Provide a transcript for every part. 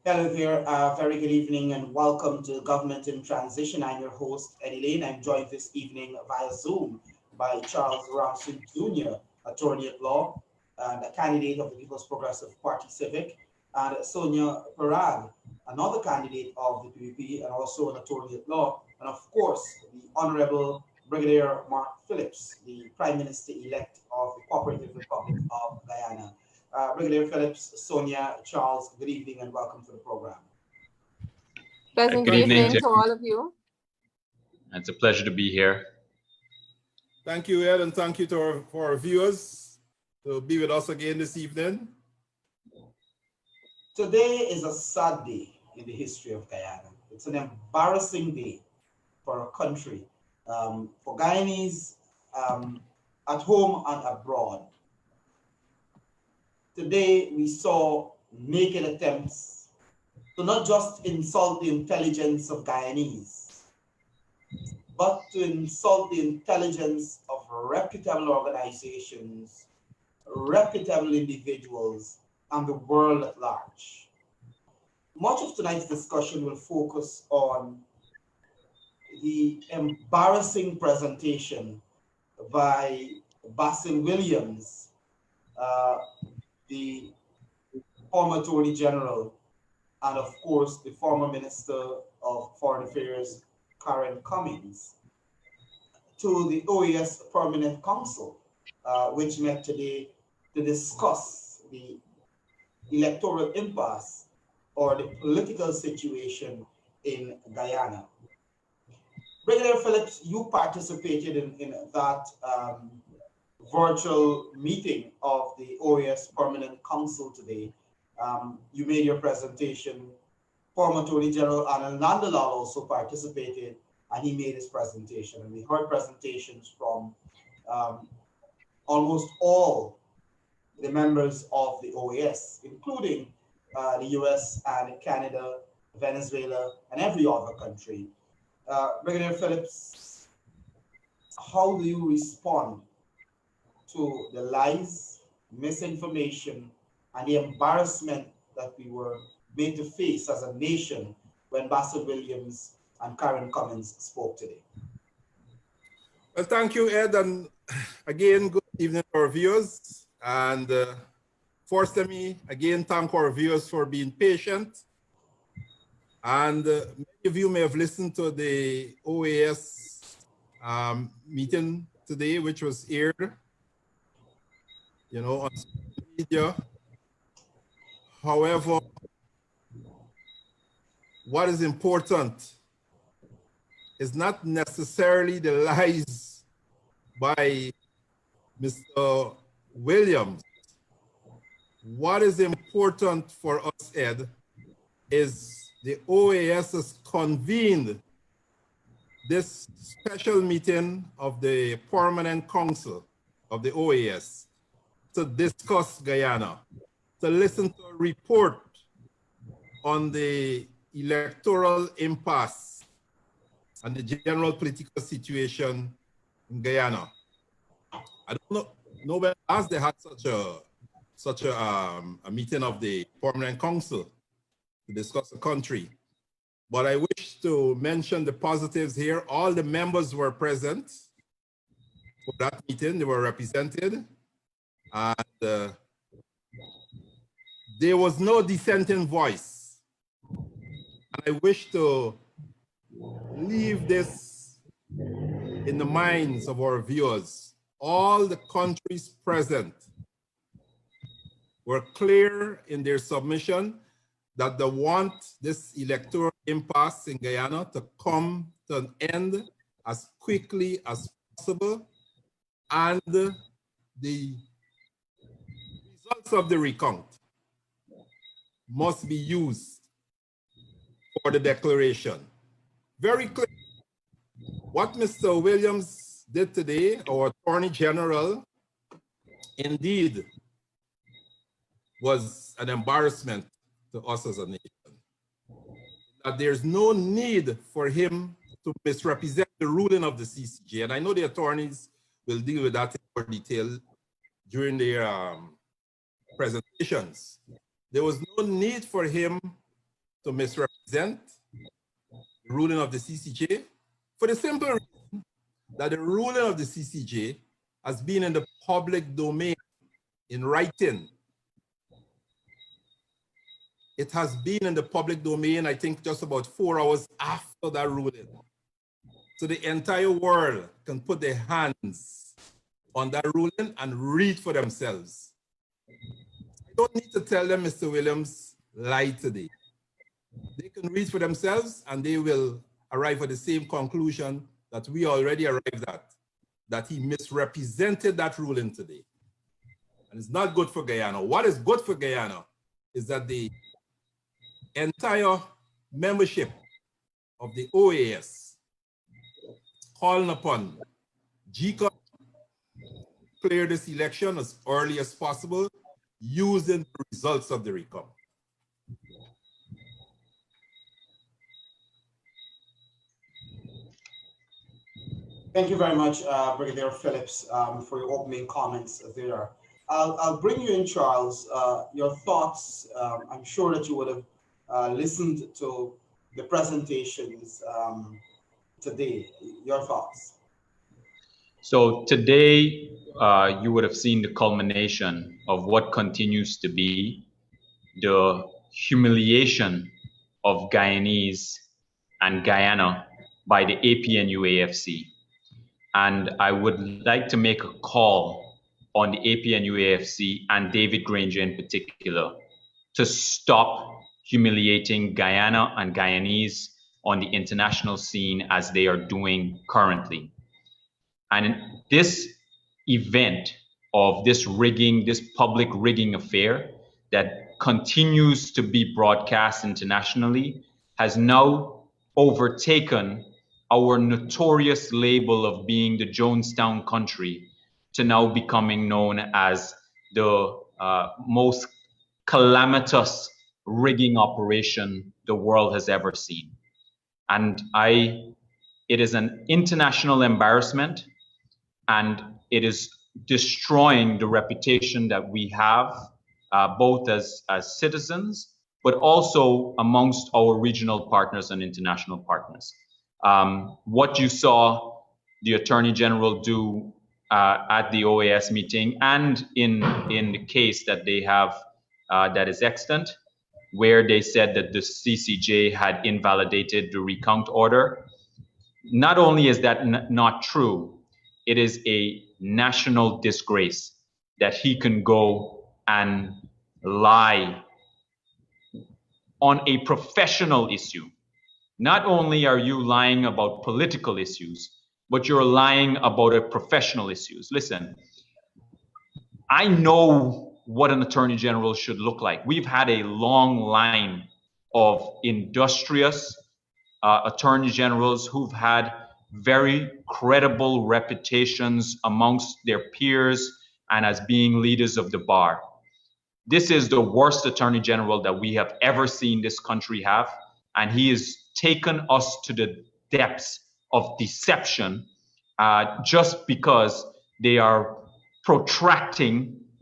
Hello there, very good evening and welcome to Government in Transition. I'm your host, Eddy Layne. I'm joined this evening via Zoom by Charles Ramson Jr., attorney at law and a candidate of the People's Progressive Party Civic, and Sonia Parag, another candidate of the PPP and also an attorney at law, and of course, the Honorable Brigadier Mark Phillips, the Prime Minister-elect of the Cooperative Republic of Guyana. Brigadier Phillips, Sonia, Charles, good evening and welcome to the program. Pleasant Good good evening evening to all of you. It's a pleasure to be here. Thank you, Ed, and thank you to our viewers to be with us again this evening. Today is a sad day in the history of Guyana. It's an embarrassing day for our country, for Guyanese at home and abroad. Today we saw naked attempts to not just insult the intelligence of Guyanese, but to insult the intelligence of reputable organizations, reputable individuals, and the world at large. Much of tonight's discussion will focus on the embarrassing presentation by Basil Williams, the former Attorney General, and of course, the former Minister of Foreign Affairs, CARICOM, to the OAS Permanent Council, which met today to discuss the electoral impasse or the political situation in Guyana. Brigadier Phillips, you participated in that virtual meeting of the OAS Permanent Council today. You made your presentation. Former Attorney General Anandalal also participated and he made his presentation. And we heard presentations from almost all the members of the OAS, including the US and Canada, Venezuela, and every other country. Brigadier Phillips, how do you respond to the lies, misinformation, and the embarrassment that we were made to face as a nation when Basil Williams and CARICOM spoke today? Well, thank you, Ed, and again, good evening to our viewers. And first, let me again thank our viewers for being patient. And many of you may have listened to the OAS meeting today, which was aired, on social media. However, what is important is not necessarily the lies by Mr. Williams. What is important for us, Ed, is the OAS has convened this special meeting of the Permanent Council of the OAS to discuss Guyana, to listen to a report on the electoral impasse and the general political situation in Guyana. I don't know when last they had such a meeting of the Permanent Council to discuss the country. But I wish to mention the positives here. All the members were present for that meeting. They were represented. And there was no dissenting voice. And I wish to leave this in the minds of our viewers. All the countries present were clear in their submission that they want this electoral impasse in Guyana to come to an end as quickly as possible, and the results of the recount must be used for the declaration. Very clear. What Mr. Williams did today, our Attorney General, indeed was an embarrassment to us as a nation. That there's no need for him to misrepresent the ruling of the CCJ. And I know the attorneys will deal with that in more detail during their presentations. There was no need for him to misrepresent the ruling of the CCJ for the simple reason that the ruling of the CCJ has been in the public domain in writing. It has been in the public domain, I think, just about 4 hours after that ruling. So the entire world can put their hands on that ruling and read for themselves. I don't need to tell them Mr. Williams lied today. They can read for themselves and they will arrive at the same conclusion that we already arrived at, that he misrepresented that ruling today. And it's not good for Guyana. What is good for Guyana is that the entire membership of the OAS calling upon GCOM clear this election as early as possible using the results of the RECOM. Thank you very much, Brigadier Phillips, for your opening comments there. I'll bring you in, Charles. Your thoughts, I'm sure that you would have listened to the presentations today. Your thoughts. So today, you would have seen the culmination of what continues to be the humiliation of Guyanese and Guyana by the APNU-AFC. And I would like to make a call on the APNU-AFC and David Granger in particular to stop humiliating Guyana and Guyanese on the international scene as they are doing currently. And this event of this rigging, this public rigging affair that continues to be broadcast internationally has now overtaken our notorious label of being the Jonestown country to now becoming known as the most calamitous rigging operation the world has ever seen. And it is an international embarrassment, and it is destroying the reputation that we have, both as citizens, but also amongst our regional partners and international partners. What you saw the Attorney General do at the OAS meeting and in the case that they have that is extant, where they said that the CCJ had invalidated the recount order. Not only is that not true, it is a national disgrace that he can go and lie on a professional issue. Not only are you lying about political issues, but you're lying about a professional issues. Listen, I know what an attorney general should look like. We've had a long line of industrious attorney generals who've had very credible reputations amongst their peers and as being leaders of the bar. This is the worst attorney general that we have ever seen this country have, and he has taken us to the depths of deception just because they are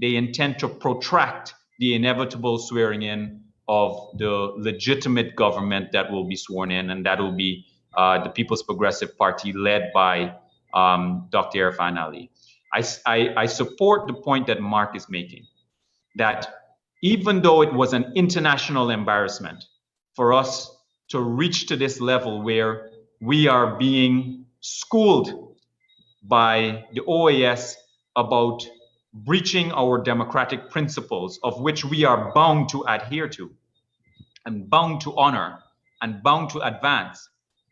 they intend to protract the inevitable swearing in of the legitimate government that will be sworn in, and that will be the People's Progressive Party led by Dr. Irfan Ali. I support the point that Mark is making, that even though it was an international embarrassment for us to reach to this level where we are being schooled by the OAS about breaching our democratic principles, of which we are bound to adhere to and bound to honor and bound to advance.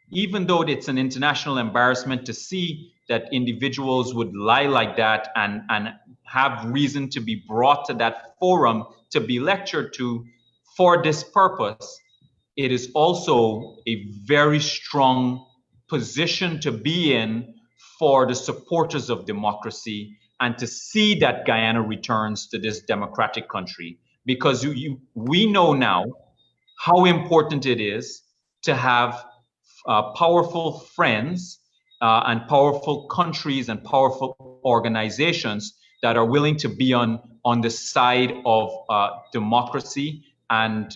Even though it's an international embarrassment to see that individuals would lie like that and have reason to be brought to that forum to be lectured to for this purpose, it is also a very strong position to be in for the supporters of democracy and to see that Guyana returns to this democratic country, because we know now how important it is to have powerful friends and powerful countries and powerful organizations that are willing to be on the side of democracy and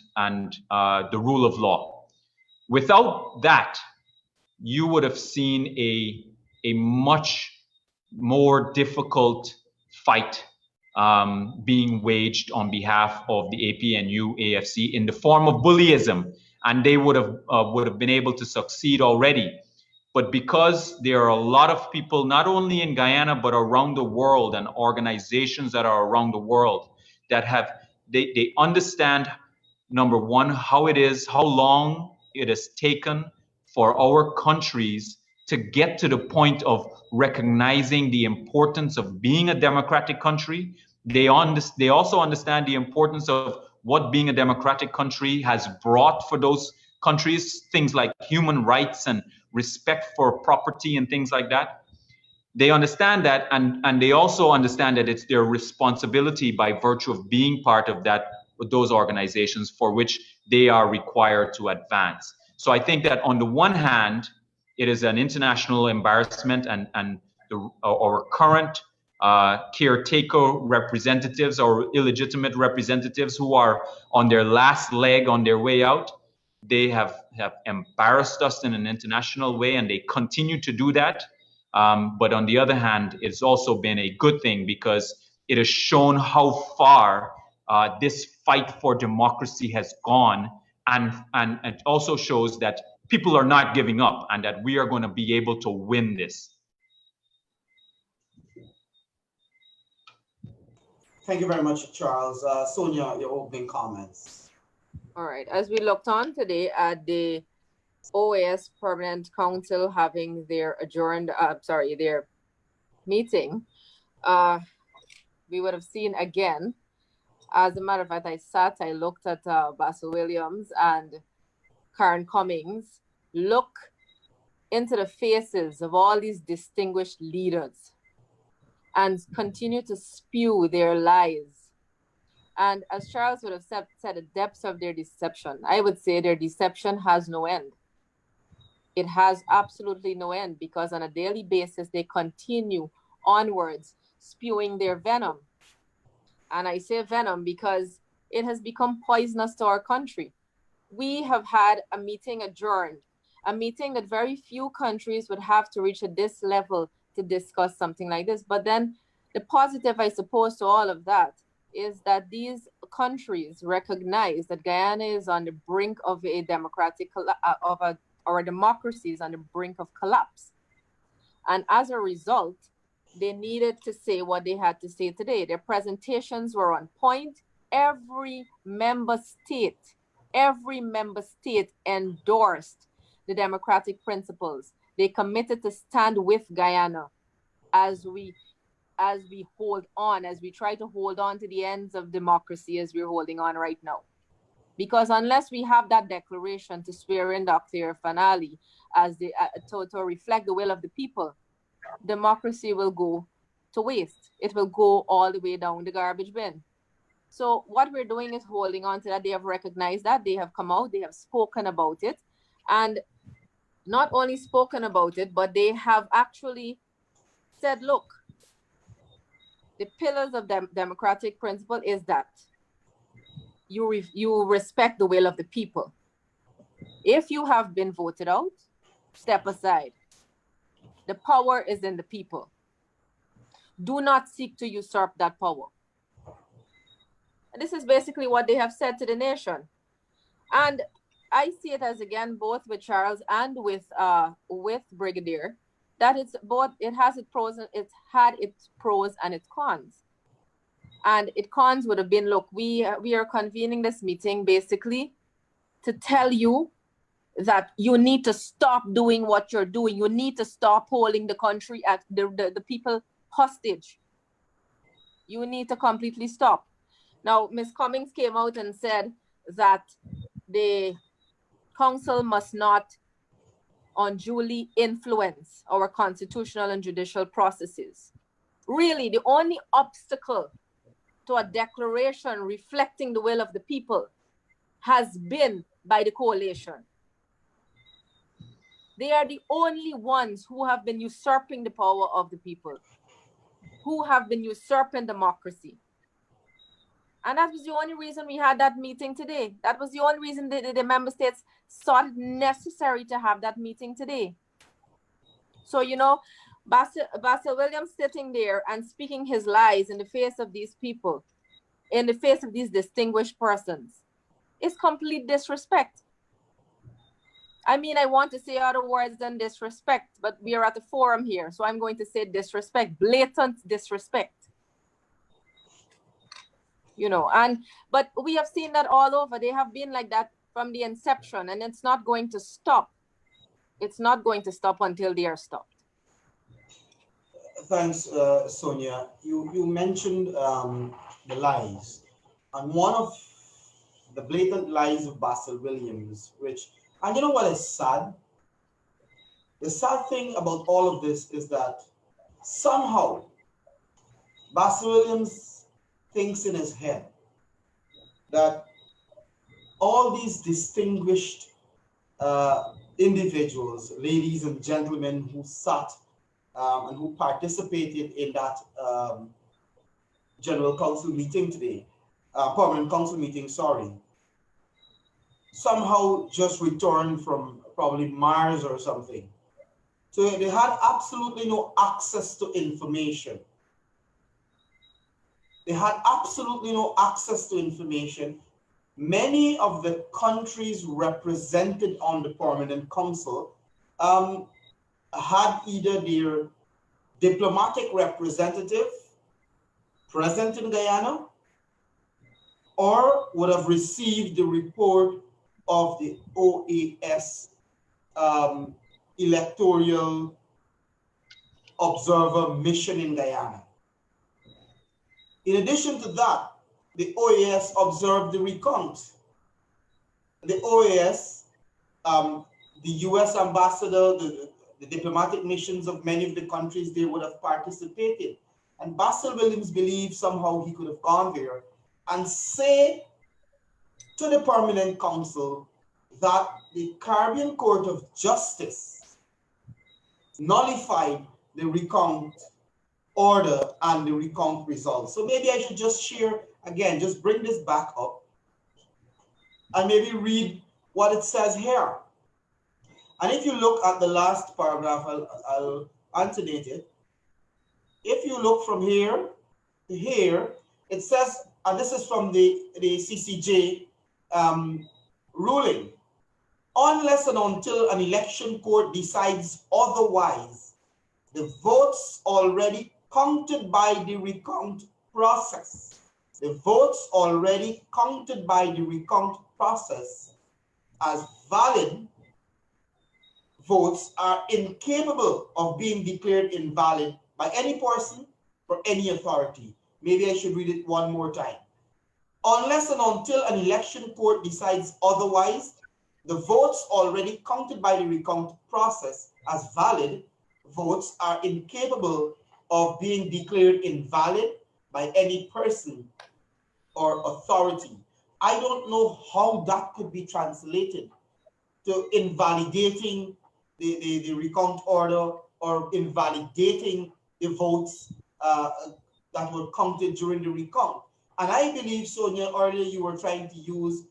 the rule of law. Without that, you would have seen a much more difficult fight being waged on behalf of the APNU-AFC in the form of bullyism, and they would have been able to succeed already. But because there are a lot of people, not only in Guyana, but around the world, and organizations that are around the world that they understand, number one, how long it has taken for our countries to get to the point of recognizing the importance of being a democratic country. They also understand the importance of what being a democratic country has brought for those countries, things like human rights and respect for property and things like that. They understand that, and they also understand that it's their responsibility by virtue of being part of those organizations for which they are required to advance. So I think that on the one hand, it is an international embarrassment, and our current caretaker representatives or illegitimate representatives who are on their last leg on their way out, they have embarrassed us in an international way, and they continue to do that. But on the other hand, it's also been a good thing because it has shown how far this fight for democracy has gone, and it also shows that people are not giving up and that we are going to be able to win this. Thank you very much, Charles. Sonia, your opening comments. All right. As we looked on today at the OAS Permanent Council having their their meeting, we would have seen again. As a matter of fact, I looked at Basil Williams and Karen Cummings, look into the faces of all these distinguished leaders and continue to spew their lies. And as Charles would have said, the depths of their deception, I would say their deception has no end. It has absolutely no end, because on a daily basis, they continue onwards, spewing their venom. And I say venom because it has become poisonous to our country. We have had a meeting adjourned, a meeting that very few countries would have to reach at this level to discuss something like this. But then the positive, I suppose, to all of that is that these countries recognize that Guyana is on the brink of a democratic, or democracy is on the brink of collapse. And as a result, they needed to say what they had to say today. Their presentations were on point. Every member state endorsed the democratic principles. They committed to stand with Guyana as we hold on, as we try to hold on to the ends of democracy as we're holding on right now. Because unless we have that declaration to swear in Dr. Finale as to reflect the will of the people, democracy will go to waste. It will go all the way down the garbage bin. So what we're doing is holding on to that. They have recognized that. They have come out. They have spoken about it. And not only spoken about it, but they have actually said, look, the pillars of democratic principle is that you respect the will of the people. If you have been voted out, step aside. The power is in the people. Do not seek to usurp that power. And this is basically what they have said to the nation. And I see it as, again, both with Charles and with Brigadier, that it's both, it has its pros, it's had its pros and its cons. And its cons would have been, look, we are convening this meeting basically to tell you that you need to stop doing what you're doing. You need to stop holding the country at the people hostage. You need to completely stop. Now, Ms. Cummings came out and said that the council must not unduly influence our constitutional and judicial processes. Really, the only obstacle to a declaration reflecting the will of the people has been by the coalition. They are the only ones who have been usurping the power of the people, who have been usurping democracy. And that was the only reason we had that meeting today. That was the only reason the member states thought it necessary to have that meeting today. So, you know, Basil Williams sitting there and speaking his lies in the face of these people, in the face of these distinguished persons, is complete disrespect. I mean, I want to say other words than disrespect, but we are at a forum here, so I'm going to say disrespect, blatant disrespect. You know, but we have seen that all over. They have been like that from the inception, and it's not going to stop. It's not going to stop until they are stopped. Thanks, Sonia. You mentioned the lies, and one of the blatant lies of Basil Williams, and you know what is sad? The sad thing about all of this is that somehow Basil Williams thinks in his head that all these distinguished individuals, ladies and gentlemen who sat and who participated in that General Council meeting today, Permanent Council meeting, sorry, somehow just returned from probably Mars or something. So they had absolutely no access to information. They had absolutely no access to information. Many of the countries represented on the Permanent Council had either their diplomatic representative present in Guyana or would have received the report of the OAS electoral observer mission in Guyana. In addition to that, the OAS observed the recount. The OAS, the US ambassador, the diplomatic missions of many of the countries, they would have participated. And Basil Williams believed somehow he could have gone there and say to the Permanent Council that the Caribbean Court of Justice nullified the recount order and the recount results. So maybe I should just share, again, just bring this back up and maybe read what it says here. And if you look at the last paragraph, I'll annotate it. If you look from here to here, it says, and this is from the CCJ ruling, unless and until an election court decides otherwise, the votes already counted by the recount process, the votes already counted by the recount process as valid votes are incapable of being declared invalid by any person or any authority. Maybe I should read it one more time. Unless and until an election court decides otherwise, the votes already counted by the recount process as valid votes are incapable of being declared invalid by any person or authority. I don't know how that could be translated to invalidating the recount order or invalidating the votes that were counted during the recount. And I believe, Sonia, earlier you were trying to use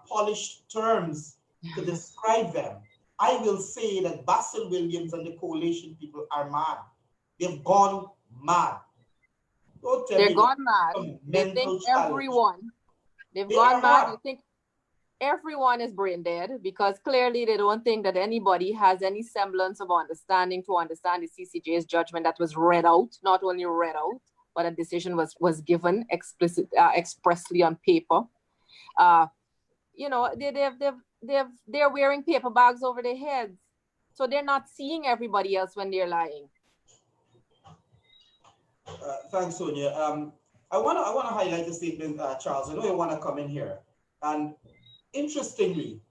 polished terms to describe them. I will say that Basil Williams and the coalition people are mad. They've gone mad. Don't tell They're me gone mad. They think everyone. They've gone mad. They think everyone is brain dead because clearly they don't think that anybody has any semblance of understanding to understand the CCJ's judgment that was read out, not only read out, but a decision was given expressly on paper. You know, they're wearing paper bags over their heads, so they're not seeing everybody else when they're lying. Thanks, Sonia. I want to highlight a statement, Charles. I know you want to come in here, and interestingly,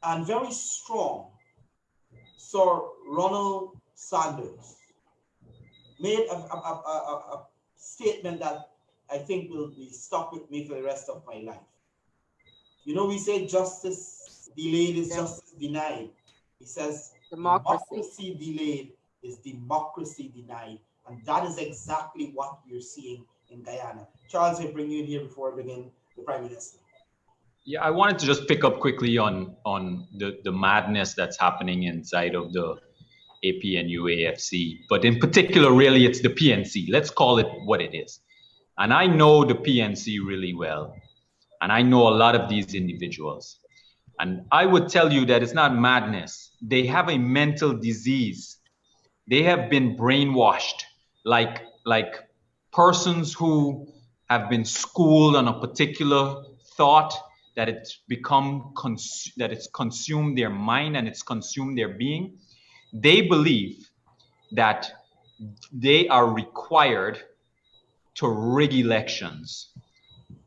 and very strong, Sir Ronald Sanders made a statement that I think will be stuck with me for the rest of my life. You know, we say justice delayed is justice denied. He says democracy delayed is democracy denied. And that is exactly what we're seeing in Guyana. Charles, I bring you in here before I begin the Prime Minister. Yeah, I wanted to just pick up quickly on the madness that's happening inside of the APNU-AFC, but in particular, really, it's the PNC. Let's call it what it is. And I know the PNC really well, and I know a lot of these individuals. And I would tell you that it's not madness. They have a mental disease. They have been brainwashed like persons who have been schooled on a particular thought that it's become, that it's consumed their mind and it's consumed their being. They believe that they are required to rig elections.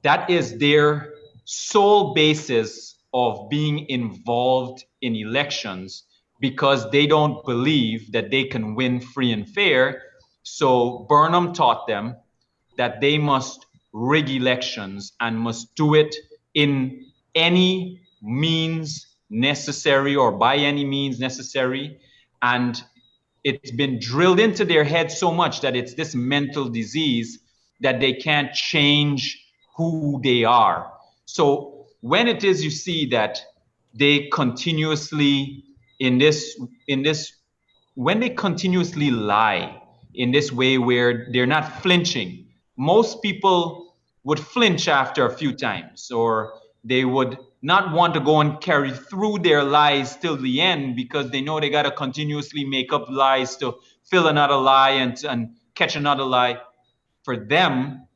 That is their sole basis of being involved in elections, because they don't believe that they can win free and fair. So Burnham taught them that they must rig elections and must do it in any means necessary or by any means necessary. And it's been drilled into their head so much that it's this mental disease that they can't change who they are. So when it is you see that they continuously when they continuously lie in this way where they're not flinching, most people would flinch after a few times, or they would not want to go and carry through their lies till the end because they know they got to continuously make up lies to fill another lie and catch another lie. For them,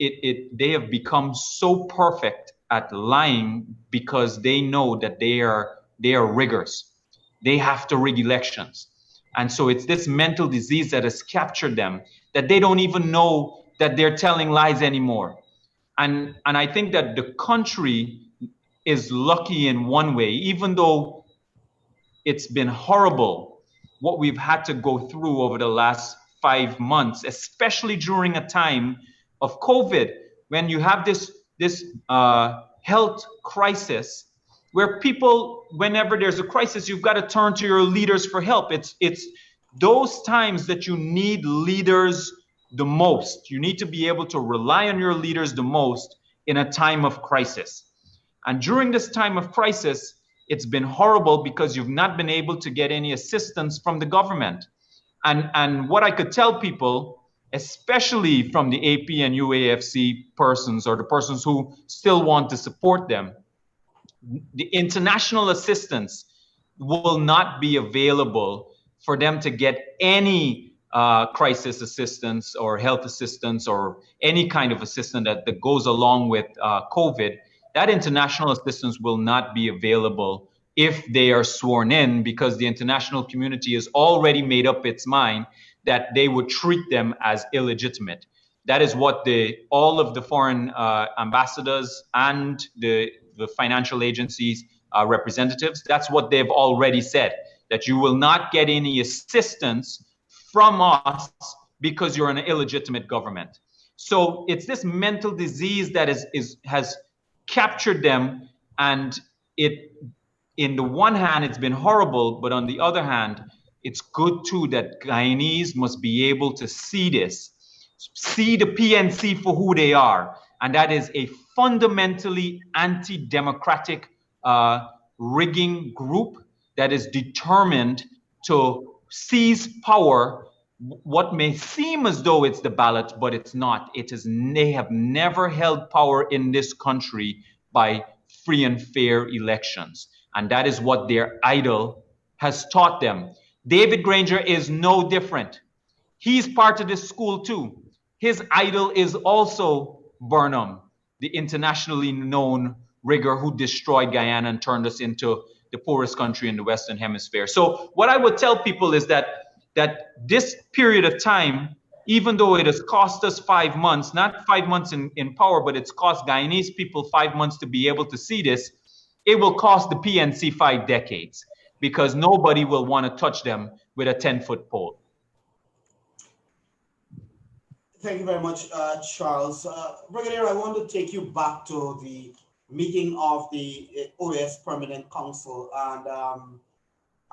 they have become so perfect at lying because they know that they are riggers. They have to rig elections. And so it's this mental disease that has captured them, that they don't even know that they're telling lies anymore. And I think that the country is lucky in one way, even though it's been horrible what we've had to go through over the last 5 months, especially during a time of COVID, when you have this health crisis, where people, whenever there's a crisis, you've got to turn to your leaders for help. It's those times that you need leaders the most. You need to be able to rely on your leaders the most in a time of crisis. And during this time of crisis, it's been horrible because you've not been able to get any assistance from the government. And what I could tell people, especially from the APNU-AFC persons or the persons who still want to support them, the international assistance will not be available for them to get any crisis assistance or health assistance or any kind of assistance that goes along with COVID. That international assistance will not be available if they are sworn in, because the international community has already made up its mind that they would treat them as illegitimate. That is what all of the foreign ambassadors and the financial agencies representatives, that's what they've already said, that you will not get any assistance from us because you're an illegitimate government. So it's this mental disease that has captured them, and in the one hand, it's been horrible, but on the other hand, it's good too that Guyanese must be able to see this, see the PNC for who they are, and that is a fundamentally anti-democratic rigging group that is determined to seize power. What may seem as though it's the ballot, but it's not. They have never held power in this country by free and fair elections. And that is what their idol has taught them. David Granger is no different. He's part of this school too. His idol is also Burnham, the internationally known rigger who destroyed Guyana and turned us into the poorest country in the Western Hemisphere. So what I would tell people is that this period of time, even though it has cost us 5 months, not 5 months in power, but it's cost Guyanese people 5 months to be able to see this, it will cost the PNC 5 decades, because nobody will want to touch them with a 10-foot pole. Thank you very much, Charles. Brigadier, I want to take you back to the meeting of the OAS Permanent Council,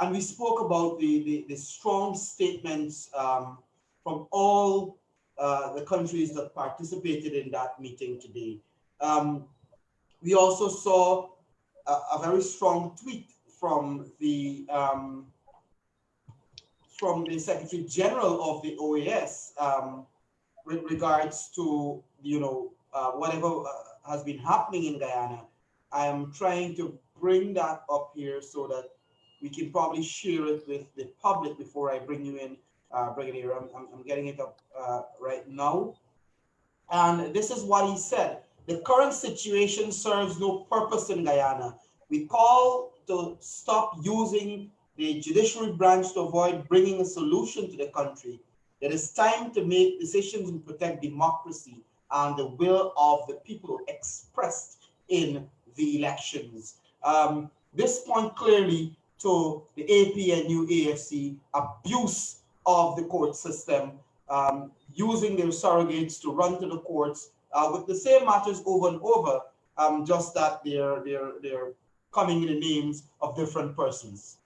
and we spoke about the strong statements from all the countries that participated in that meeting today. We also saw a very strong tweet from the Secretary General of the OAS with regards to whatever has been happening in Guyana. I am trying to bring that up here so that we can probably share it with the public before I bring you in, bring it here. I'm getting it up right now. And this is what he said. The current situation serves no purpose in Guyana. We call to stop using the judiciary branch to avoid bringing a solution to the country. It is time to make decisions and protect democracy and the will of the people expressed in the elections. This point clearly to the APNU-AFC abuse of the court system, using their surrogates to run to the courts with the same matters over and over, just that they're coming in the names of different persons.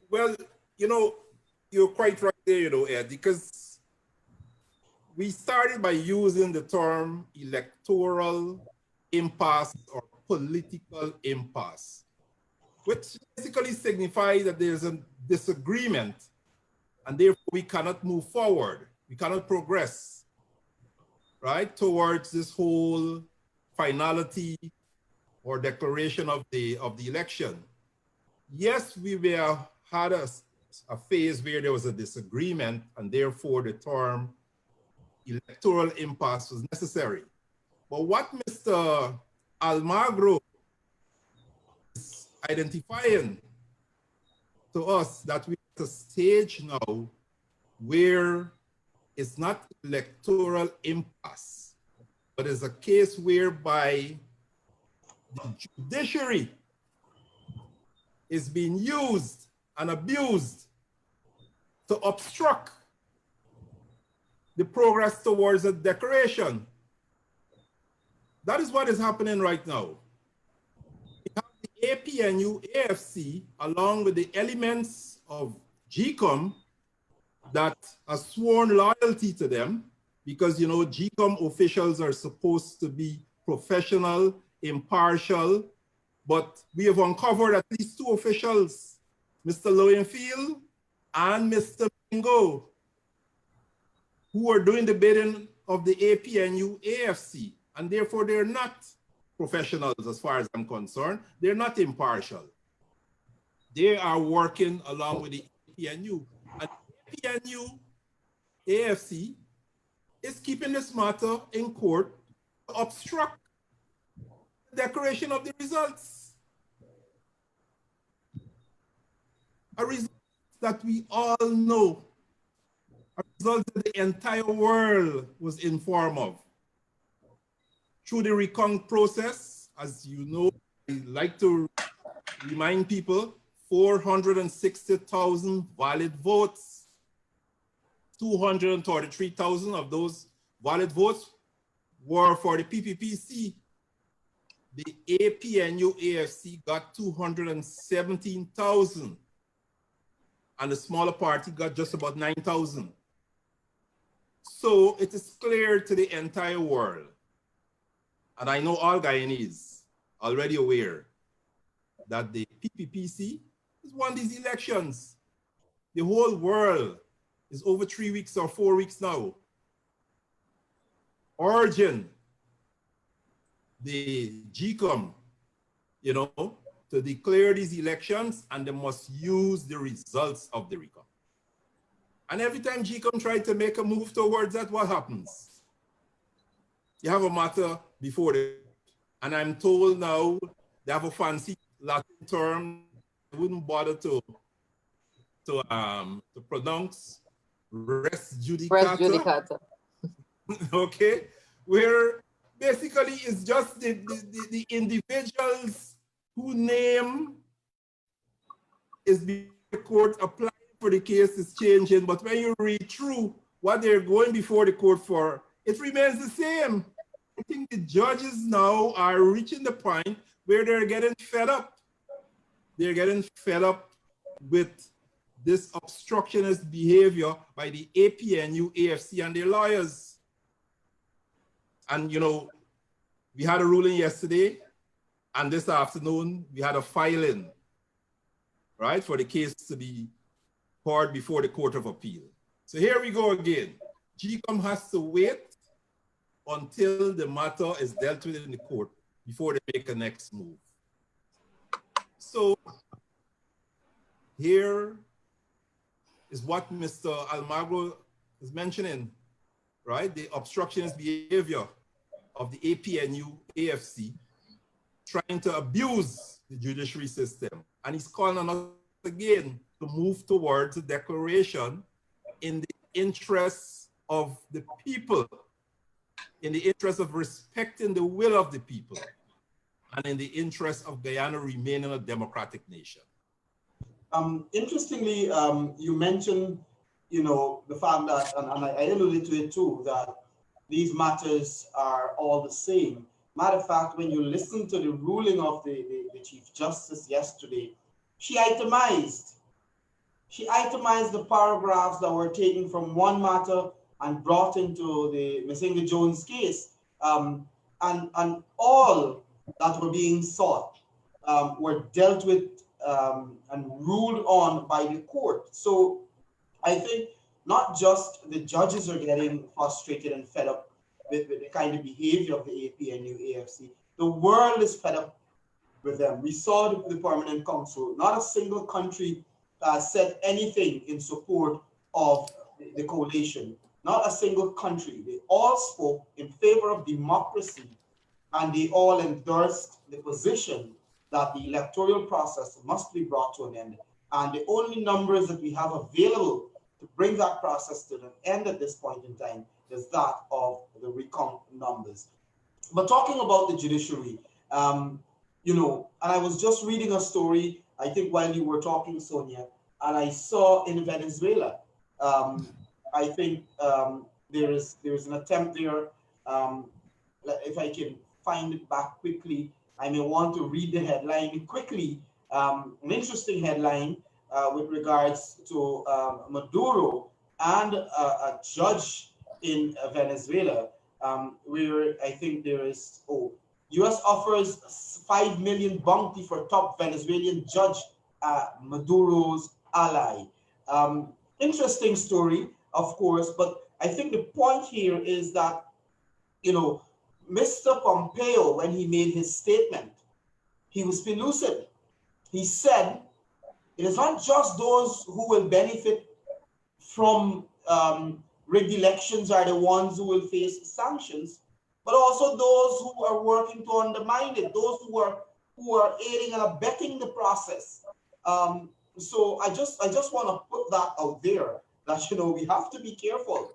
Well, you're quite right there, Ed, because we started by using the term electoral impasse or political impasse, which basically signifies that there's a disagreement and therefore we cannot move forward. We cannot progress, right, towards this whole finality or declaration of the election. Yes, we had a phase where there was a disagreement and therefore the term electoral impasse was necessary. But what Mr. Almagro is identifying to us that we're at a stage now where it's not electoral impasse, but it's a case whereby the judiciary is being used and abused to obstruct the progress towards a declaration. That is what is happening right now. We have the APNU-AFC along with the elements of GCOM that are sworn loyalty to them because, GCOM officials are supposed to be professional, impartial, but we have uncovered at least two officials, Mr. Lowenfield and Mr. Bingo, who are doing the bidding of the APNU-AFC, and therefore they're not professionals as far as I'm concerned. They're not impartial. They are working along with the APNU. And the APNU-AFC is keeping this matter in court to obstruct the declaration of the results. A result that we all know, a result that the entire world was informed of. Through the recount process, as you know, I like to remind people, 460,000 valid votes. 233,000 of those valid votes were for the PPPC. The APNU-AFC got 217,000. And the smaller party got just about 9,000. So it is clear to the entire world, and I know all Guyanese already aware that the PPPC has won these elections. The whole world is over 3 weeks or 4 weeks now urging the GCOM, to declare these elections, and they must use the results of the recount. And every time GCOM tried to make a move towards that, what happens? You have a matter before the, and I'm told now they have a fancy Latin term I wouldn't bother to pronounce, res judicata. Res judicata. Okay, where basically it's just the individuals whose name is before the court applying for the case is changing, but when you read through what they're going before the court for, it remains the same. I think the judges now are reaching the point where they're getting fed up. They're getting fed up with this obstructionist behavior by the APNU-AFC and their lawyers. And, you know, we had a ruling yesterday, and this afternoon we had a filing, right, for the case to be heard before the Court of Appeal. So here we go again. GCOM has to wait until the matter is dealt with in the court before they make a next move. So here is what Mr. Almagro is mentioning, right? The obstructionist behavior of the APNU-AFC trying to abuse the judiciary system. And he's calling on us again to move towards a declaration in the interests of the people, in the interest of respecting the will of the people, and in the interest of Guyana remaining a democratic nation. Interestingly, you mentioned, you know, the fact that, and I alluded to it too, that these matters are all the same. Matter of fact, when you listen to the ruling of the Chief Justice yesterday, she itemized the paragraphs that were taken from one matter and brought into the Missingga Jones case, and all that were being sought were dealt with and ruled on by the court. So I think not just the judges are getting frustrated and fed up with the kind of behavior of the APNU-AFC. The world is fed up with them. We saw the Permanent Council. Not a single country said anything in support of the coalition. Not a single country. They all spoke in favor of democracy, and they all endorsed the position that the electoral process must be brought to an end. And the only numbers that we have available to bring that process to an end at this point in time is that of the recount numbers. But talking about the judiciary, you know, and I was just reading a story, I think while you were talking, Sonia, and I saw in Venezuela, I think there is an attempt there, if I can find it back quickly, I may want to read the headline quickly, an interesting headline with regards to Maduro and a judge in Venezuela, where I think there is, U.S. offers 5 million bounty for top Venezuelan judge, Maduro's ally. Interesting story, of course, but I think the point here is that, you know, Mr. Pompeo, when he made his statement, he was pellucid. He said, it is not just those who will benefit from rigged elections are the ones who will face sanctions, but also those who are working to undermine it, those who are aiding and abetting the process. So I just want to put that out there, that, you know, we have to be careful.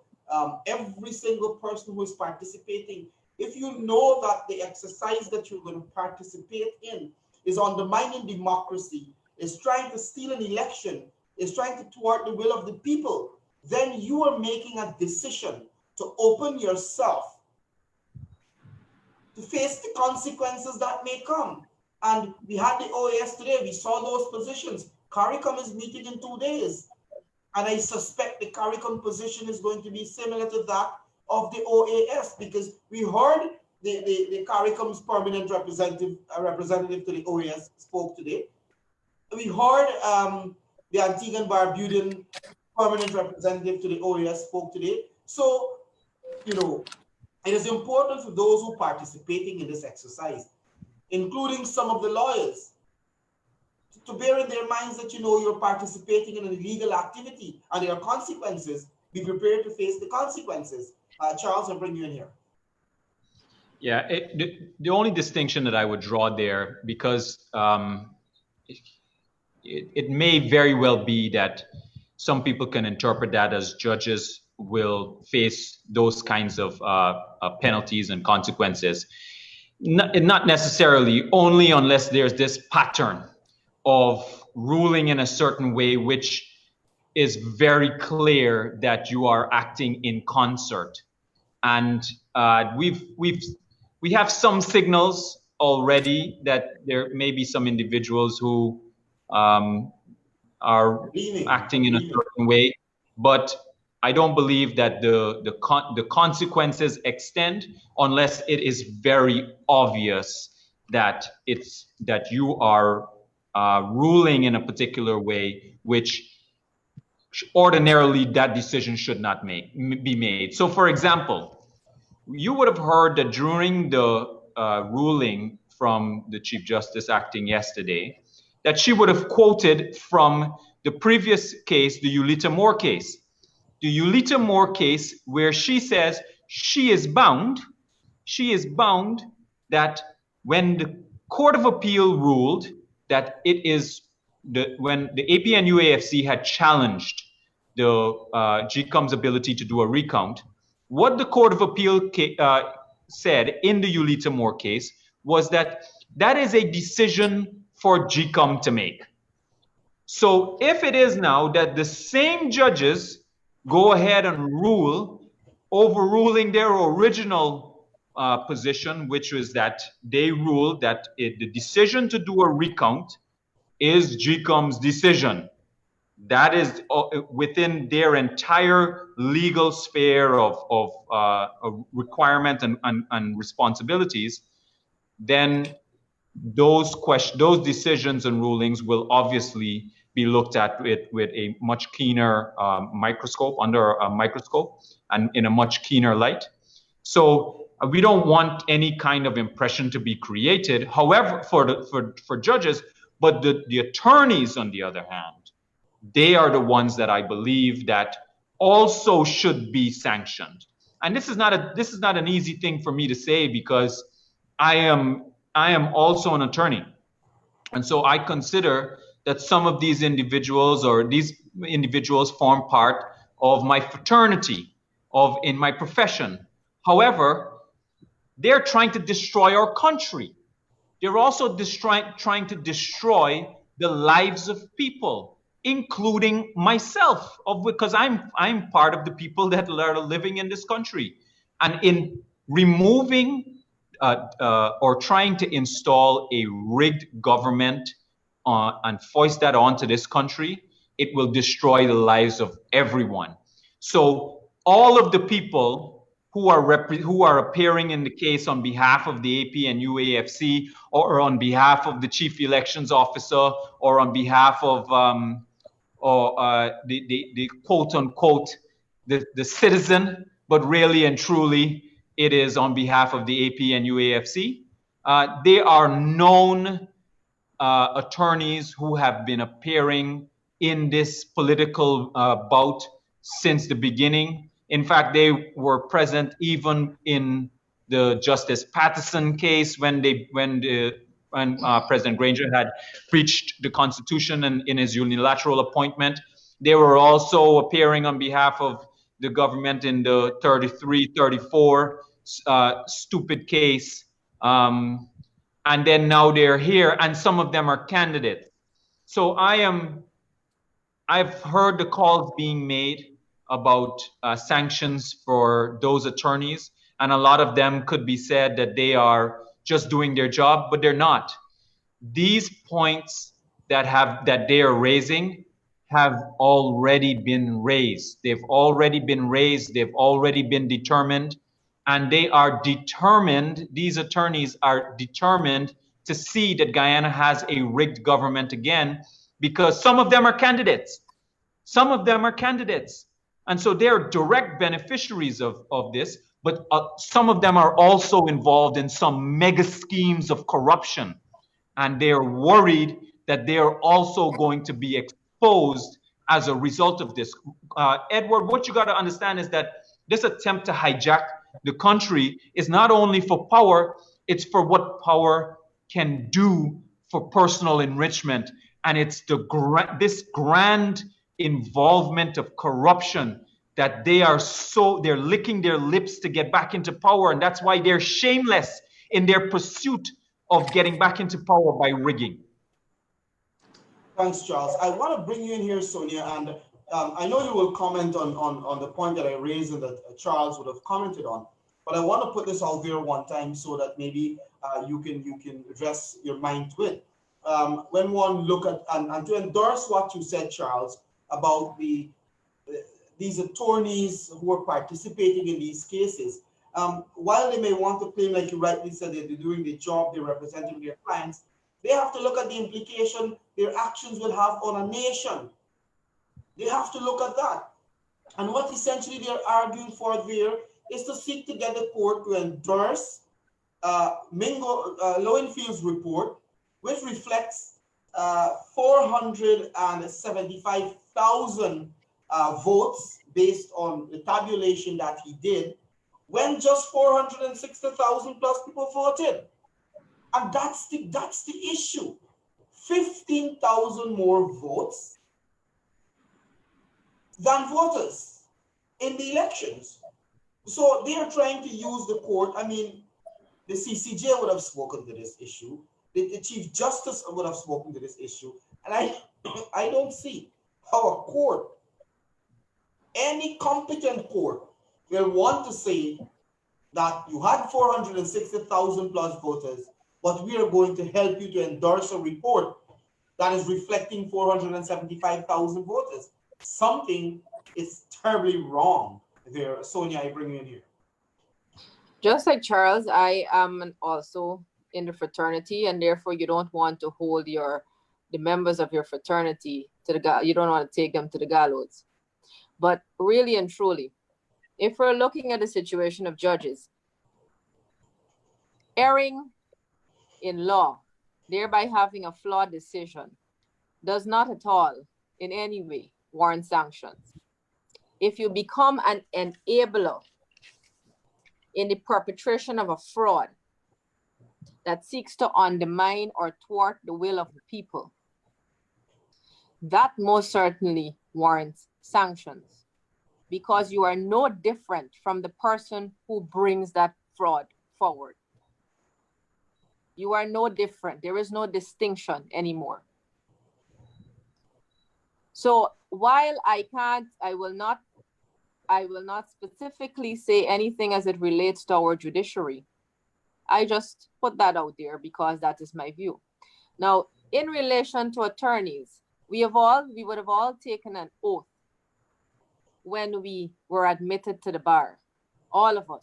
Every single person who is participating, if you know that the exercise that you're going to participate in is undermining democracy, is trying to steal an election, is trying to thwart the will of the people, then you are making a decision to open yourself to face the consequences that may come. And we had the OAS today, we saw those positions. CARICOM is meeting in 2 days. And I suspect the CARICOM position is going to be similar to that of the OAS, because we heard the CARICOM's permanent representative to the OAS spoke today. We heard the Antigua and Barbudan permanent representative to the OAS spoke today. So, you know, it is important for those who are participating in this exercise, including some of the lawyers, to bear in their minds that, you know, you're participating in an illegal activity and there are consequences. Be prepared to face the consequences. Charles, I'll bring you in here. Yeah, the only distinction that I would draw there, because it may very well be that some people can interpret that as judges will face those kinds of penalties and consequences. Not necessarily, only unless there's this pattern of ruling in a certain way, which is very clear that you are acting in concert. And we have some signals already that there may be some individuals who are acting in a certain way, but I don't believe that the consequences extend unless it is very obvious that you are ruling in a particular way, which ordinarily that decision should not be made. So, for example, you would have heard that during the ruling from the Chief Justice acting yesterday, that she would have quoted from the previous case, the Ulita Moore case. The Ulita Moore case, where she says she is bound that when the Court of Appeal ruled that it is when the APNU-AFC had challenged the GCOM's ability to do a recount, what the Court of Appeal said in the Ulita Moore case was that that is a decision for GCOM to make. So if it is now that the same judges go ahead and rule, overruling their original position, which was that they ruled that the decision to do a recount is GCOM's decision. That is within their entire legal sphere of requirement and responsibilities, then those decisions and rulings will obviously be looked at with a much keener microscope, under a microscope, and in a much keener light. So we don't want any kind of impression to be created, however, for judges, but the attorneys, on the other hand, they are the ones that I believe that also should be sanctioned. And this is not an easy thing for me to say, because I am also an attorney. And so I consider that some of these individuals form part of my fraternity, in my profession. However, they're trying to destroy our country. They're also trying to destroy the lives of people, including myself, because I'm part of the people that are living in this country. And in removing or trying to install a rigged government and foist that onto this country, it will destroy the lives of everyone. So all of the people who are appearing in the case on behalf of the APNU-AFC, or on behalf of the chief elections officer, or on behalf of the quote unquote the citizen, but really and truly it is on behalf of the APNU-AFC. They are known attorneys who have been appearing in this political bout since the beginning. In fact, they were present even in the Justice Patterson case when President Granger had breached the Constitution and in his unilateral appointment. They were also appearing on behalf of the government in the 33-34 stupid case. And then now they're here, and some of them are candidates. So I've heard the calls being made about sanctions for those attorneys, and a lot of them could be said that they are just doing their job, but they're not. These points that they are raising have already been raised. They've already been raised. They've already been determined, and they are determined. These attorneys are determined to see that Guyana has a rigged government again, because some of them are candidates. Some of them are candidates. And so they're direct beneficiaries of this, but some of them are also involved in some mega schemes of corruption. And they're worried that they're also going to be exposed as a result of this. Edward, what you got to understand is that this attempt to hijack the country is not only for power, it's for what power can do for personal enrichment. And it's this grand involvement of corruption that they're licking their lips to get back into power. And that's why they're shameless in their pursuit of getting back into power by rigging. Thanks, Charles. I want to bring you in here, Sonia, and I know you will comment on the point that I raised and that Charles would have commented on, but I want to put this out there one time so that maybe you can address your mind to it. when one look at, and to endorse what you said, Charles, about these attorneys who are participating in these cases, while they may want to claim, like you rightly said, that they're doing their job, they're representing their clients, they have to look at the implication their actions will have on a nation. They have to look at that. And what essentially they're arguing for there is to seek to get the court to endorse Lowenfield's report, which reflects 475,000 votes based on the tabulation that he did, when just 460,000 plus people voted. And that's the issue. 15,000 more votes than voters in the elections. So they are trying to use the court. I mean, the CCJ would have spoken to this issue. The Chief Justice would have spoken to this issue. And I don't see how a court, any competent court, will want to say that you had 460,000 plus voters, but we are going to help you to endorse a report that is reflecting 475,000 voters. Something is terribly wrong there. Sonia, I bring you in here. Just like Charles, I am also in the fraternity, and therefore you don't want to hold the members of your fraternity to the you don't want to take them to the gallows. But really and truly, if we're looking at the situation of judges, erring in law, thereby having a flawed decision, does not at all in any way warrant sanctions. If you become an enabler in the perpetration of a fraud that seeks to undermine or thwart the will of the people, that most certainly warrants sanctions, because you are no different from the person who brings that fraud forward. You are no different. There is no distinction anymore. So while I will not specifically say anything as it relates to our judiciary, I just put that out there because that is my view. Now, in relation to attorneys, we would have all taken an oath when we were admitted to the bar, all of us.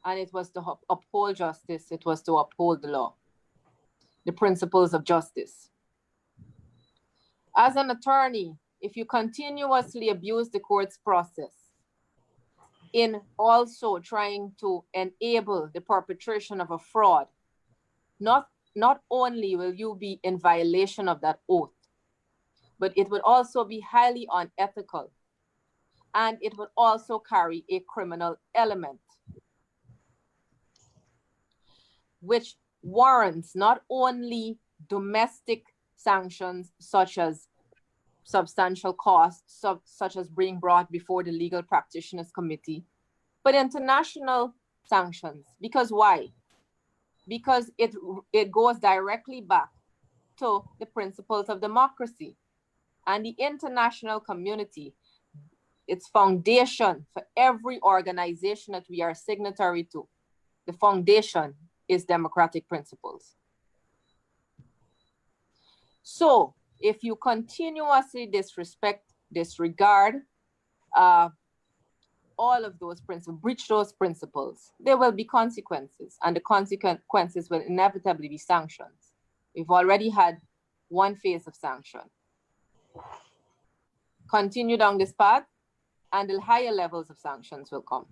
And it was to uphold justice. It was to uphold the law, the principles of justice. As an attorney, if you continuously abuse the court's process in also trying to enable the perpetration of a fraud, not only will you be in violation of that oath, but it would also be highly unethical, and it would also carry a criminal element, which warrants not only domestic sanctions such as substantial costs, such as being brought before the Legal Practitioners Committee, but international sanctions. Because why? Because it goes directly back to the principles of democracy. And the international community, its foundation for every organization that we are signatory to, the foundation is democratic principles. So if you continuously disregard all of those principles, breach those principles, there will be consequences, and the consequences will inevitably be sanctions. We've already had one phase of sanction. Continue down this path, and the higher levels of sanctions will come.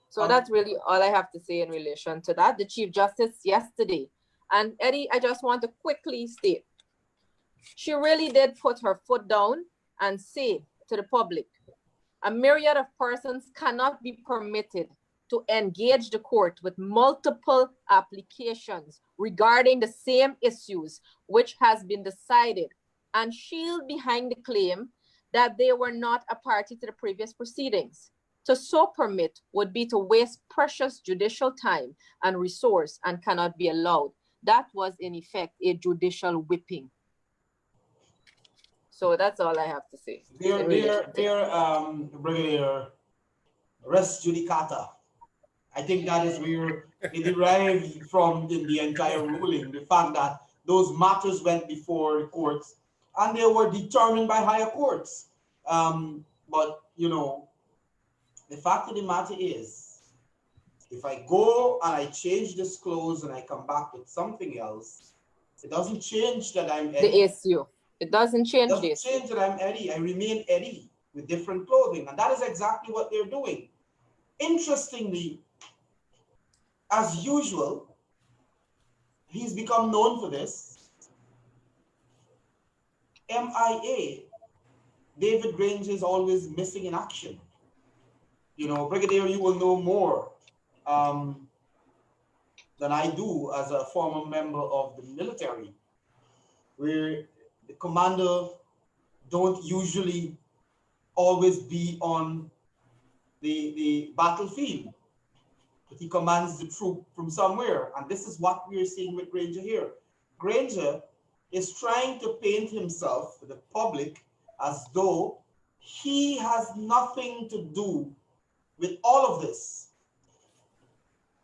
So that's really all I have to say in relation to that. The Chief Justice yesterday, and Eddy, I just want to quickly state, she really did put her foot down and say to the public, a myriad of persons cannot be permitted to engage the court with multiple applications regarding the same issues which has been decided, and shield behind the claim that they were not a party to the previous proceedings. To so permit would be to waste precious judicial time and resource, and cannot be allowed. That was in effect a judicial whipping. So that's all I have to say. Dear Brigadier res judicata, I think that is where it derived from in the entire ruling, the fact that those matters went before the courts and they were determined by higher courts. But, you know, the fact of the matter is, if I go and I change this clothes and I come back with something else, it doesn't change that I'm Eddy. The issue. It doesn't change It doesn't change that I'm Eddy. I remain Eddy with different clothing. And that is exactly what they're doing. Interestingly, as usual, he's become known for this. MIA, David Granger is always missing in action. You know, Brigadier, you will know more than I do as a former member of the military, where the commander don't usually always be on the battlefield, but he commands the troop from somewhere. And this is what we are seeing with Granger here. Granger is trying to paint himself to the public as though he has nothing to do with all of this.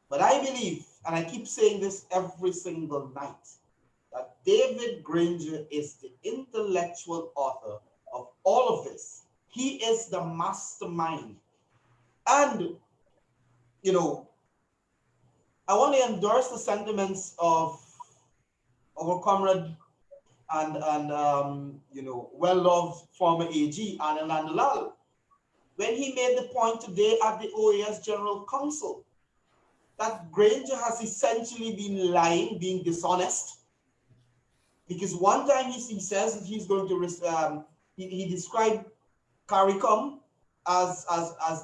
But I believe, and I keep saying this every single night, that David Granger is the intellectual author of all of this. He is the mastermind. And, you know, I want to endorse the sentiments of our comrade and you know, well-loved former AG, Unanimous, when he made the point today at the OAS General Council that Granger has essentially been lying, being dishonest, because one time he says that he's going to, he described CARICOM as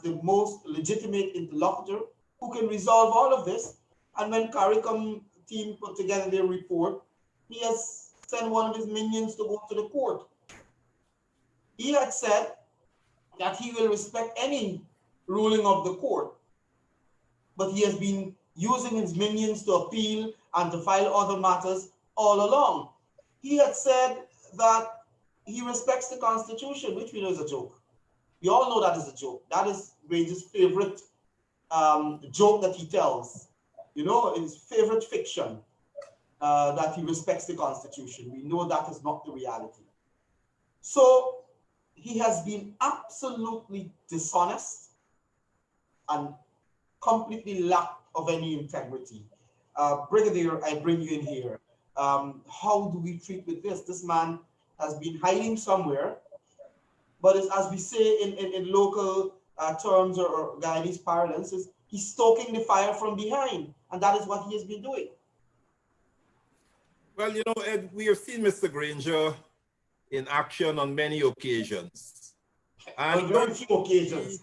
the most legitimate interlocutor who can resolve all of this. And when CARICOM team put together their report, he has sent one of his minions to go to the court. He had said that he will respect any ruling of the court, but he has been using his minions to appeal and to file other matters all along. He had said that he respects the Constitution, which we know is a joke. We all know that is a joke. That is Granger's favorite joke that he tells. You know, his favorite fiction, that he respects the Constitution. We know that is not the reality. So he has been absolutely dishonest and completely lack of any integrity. Brigadier, I bring you in here. How do we treat with this? This man has been hiding somewhere, but as we say in local terms or Guyanese parlance, he's stoking the fire from behind, and that is what he has been doing. Well, you know, Ed, we have seen Mr. Granger in action on many occasions. And very few occasions.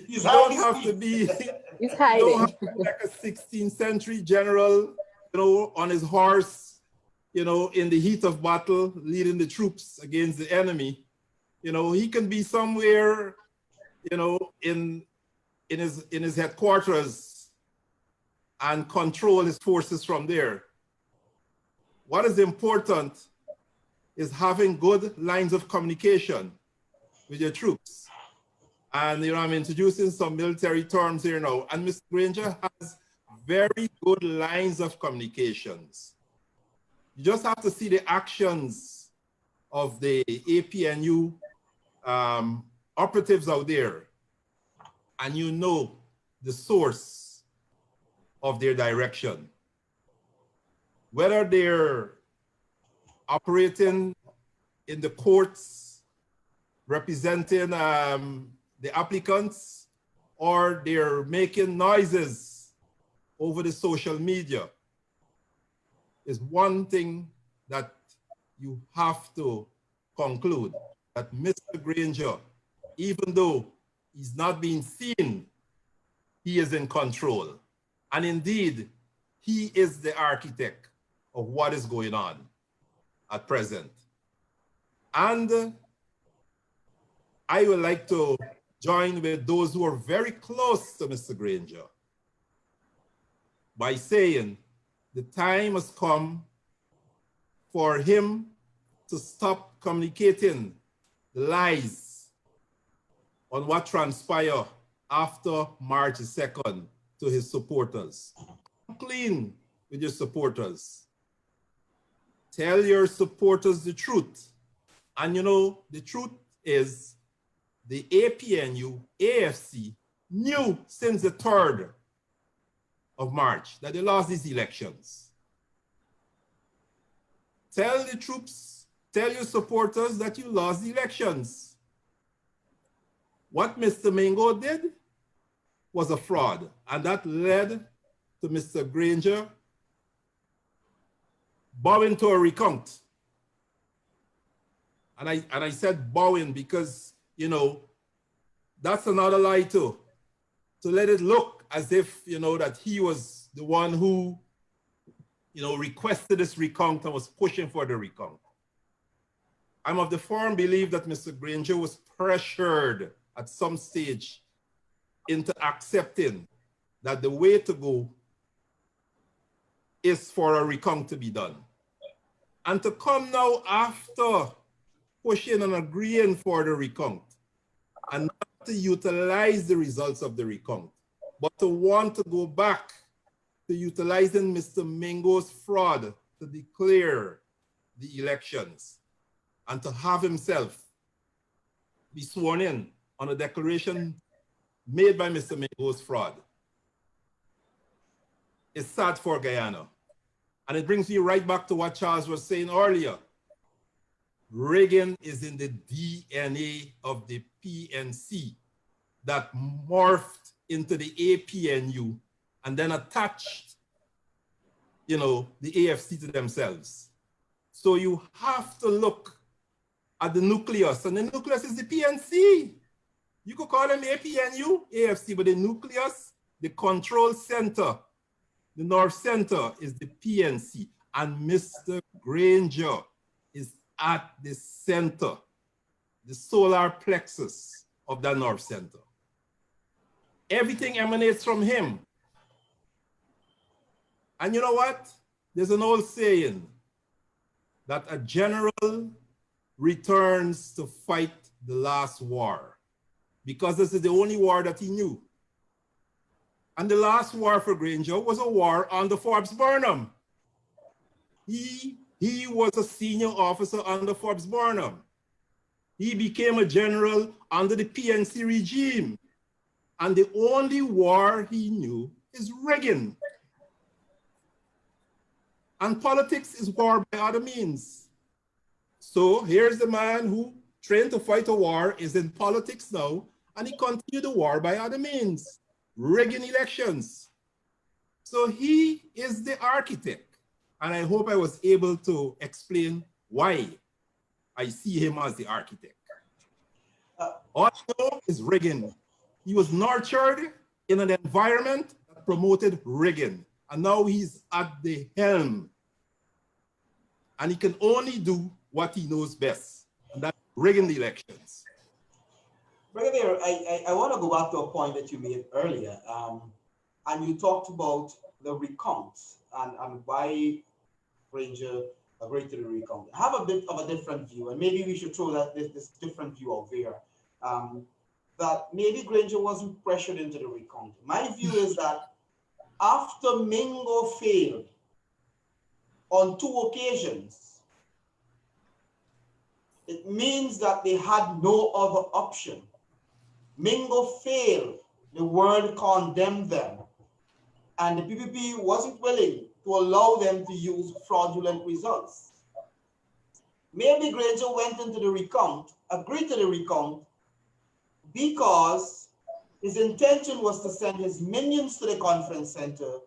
You don't have to be, he's hiding. You don't have to be like a 16th century general, you know, on his horse, you know, in the heat of battle, leading the troops against the enemy. You know, he can be somewhere, you know, in his headquarters and control his forces from there. What is important is having good lines of communication with your troops. And, you know, I'm introducing some military terms here now. And Mr. Granger has very good lines of communications. You just have to see the actions of the APNU operatives out there, and you know the source of their direction. Whether they're operating in the courts, representing the applicants, or they're making noises over the social media, is one thing that you have to conclude, that Mr. Granger, even though he's not being seen, he is in control. And indeed, he is the architect of what is going on at present. And I would like to join with those who are very close to Mr. Granger by saying the time has come for him to stop communicating the lies on what transpired after March 2nd to his supporters. Come clean with your supporters. Tell your supporters the truth. And you know, the truth is the APNU-AFC knew since the 3rd of March that they lost these elections. Tell the troops, tell your supporters that you lost the elections. What Mr. Mingo did was a fraud, and that led to Mr. Granger bowing to a recount. And I said bowing because, you know, that's another lie too. To let it look as if, you know, that he was the one who, you know, requested this recount and was pushing for the recount. I'm of the firm belief that Mr. Granger was pressured at some stage into accepting that the way to go is for a recount to be done. And to come now after pushing and agreeing for the recount and not to utilize the results of the recount, but to want to go back to utilizing Mr. Mingo's fraud to declare the elections and to have himself be sworn in on a declaration made by Mr. Mingo's fraud. It's sad for Guyana. And it brings me right back to what Charles was saying earlier. Rigging is in the DNA of the PNC that morphed into the APNU and then attached, you know, the AFC to themselves. So you have to look at the nucleus, and the nucleus is the PNC. You could call them APNU, AFC, but the nucleus, the control center, the North Center is the PNC, and Mr. Granger is at the center, the solar plexus of that North Center. Everything emanates from him. And you know what? There's an old saying that a general returns to fight the last war because this is the only war that he knew. And the last war for Granger was a war under Forbes Burnham. He was a senior officer under Forbes Burnham. He became a general under the PNC regime. And the only war he knew is rigging. And politics is war by other means. So here's the man who trained to fight a war, is in politics now, and he continued the war by other means, rigging elections. So he is the architect. And I hope I was able to explain why I see him as the architect. All I know is rigging. He was nurtured in an environment that promoted rigging. And now he's at the helm. And he can only do what he knows best, and that's rigging the elections. Brigadier, I want to go back to a point that you made earlier. And you talked about the recounts and why Granger agreed to the recount. I have a bit of a different view, and maybe we should throw that this different view out there. That maybe Granger wasn't pressured into the recount. My view is that after Mingo failed on 2 occasions, it means that they had no other option. Mingo failed, the world condemned them, and the PPP wasn't willing to allow them to use fraudulent results. Maybe Granger went into the recount, agreed to the recount, because his intention was to send his minions to the conference center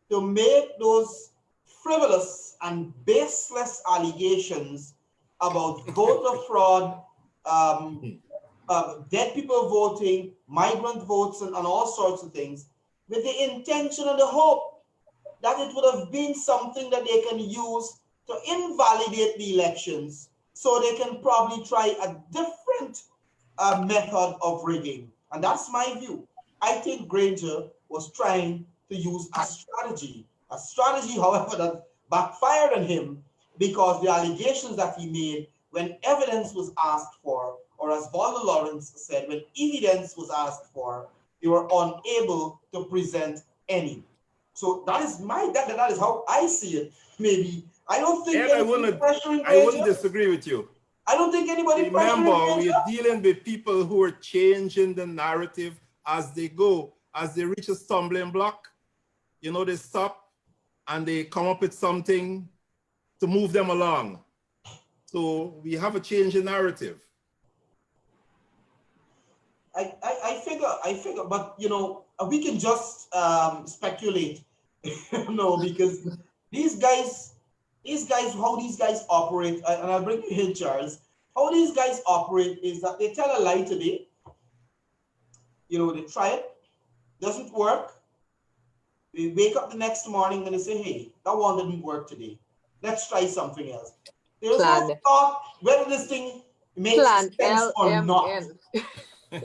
to make those frivolous and baseless allegations about voter fraud, dead people voting, migrant votes, and all sorts of things, with the intention and the hope that it would have been something that they can use to invalidate the elections, so they can probably try a different method of rigging. And that's my view. I think Granger was trying to use a strategy, however, that backfired on him, because the allegations that he made when evidence was asked for, or as Walter Lawrence said, when evidence was asked for, they were unable to present any. So that is that is how I see it. Maybe I don't think I wouldn't disagree with you. I don't think anybody. Remember, we're dealing with people who are changing the narrative as they go. As they reach a stumbling block, you know, they stop and they come up with something to move them along. So we have a change in narrative. I figure, but you know, we can just speculate, no, because these guys, how these guys operate, and I'll bring you in, Charles. How these guys operate is that they tell a lie today. You know, they try it, doesn't work. They wake up the next morning and they say, hey, that one didn't work today. Let's try something else. There's no thought whether this thing makes sense or not. You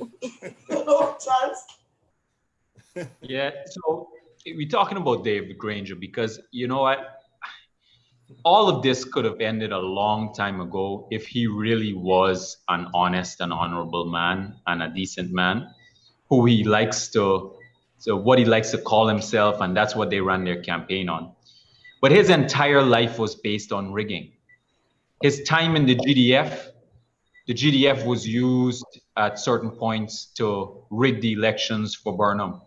know, Charles? Yeah, so we're talking about David Granger because, you know what? All of this could have ended a long time ago if he really was an honest and honorable man and a decent man who he likes to, so what he likes to call himself, and that's what they ran their campaign on. But his entire life was based on rigging. His time in the GDF was used at certain points to rig the elections for Burnham.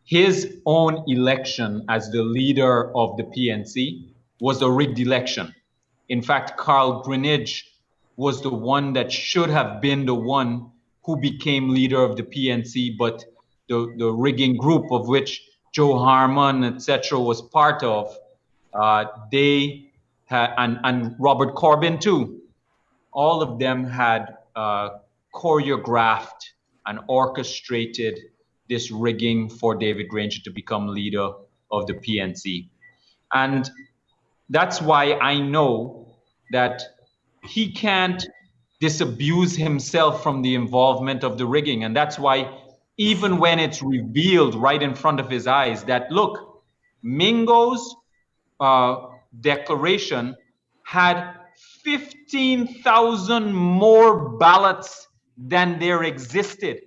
His own election as the leader of the PNC was a rigged election. In fact, Carl Greenidge was the one that should have been the one who became leader of the PNC, but the rigging group of which Joe Harmon, etc., was part of, they had, and Robert Corbyn too, all of them had choreographed and orchestrated this rigging for David Granger to become leader of the PNC. And that's why I know that he can't disabuse himself from the involvement of the rigging. And that's why even when it's revealed right in front of his eyes that, look, Mingo's declaration had 15,000 more ballots than there existed.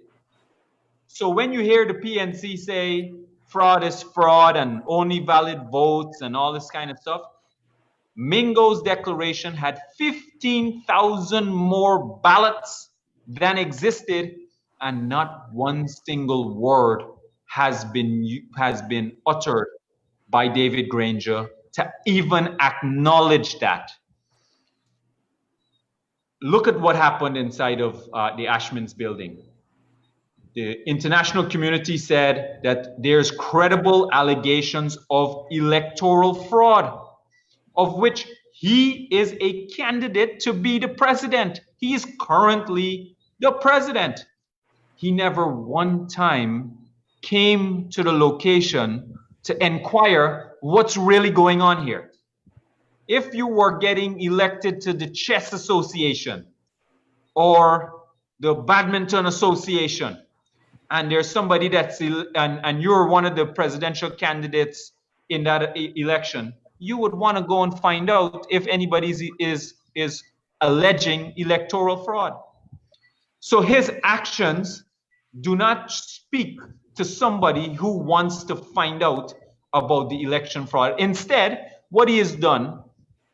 So when you hear the PNC say fraud is fraud and only valid votes and all this kind of stuff, Mingo's declaration had 15,000 more ballots than existed, and not one single word has been uttered by David Granger to even acknowledge that. Look at what happened inside of the Ashman's building. The international community said that there's credible allegations of electoral fraud, of which he is a candidate to be the president. He is currently the president. He never one time came to the location to inquire what's really going on here. If you were getting elected to the chess association or the badminton association, and there's somebody that's, and you're one of the presidential candidates in that election, you would want to go and find out if anybody is alleging electoral fraud. So his actions do not speak to somebody who wants to find out about the election fraud. Instead, what he has done,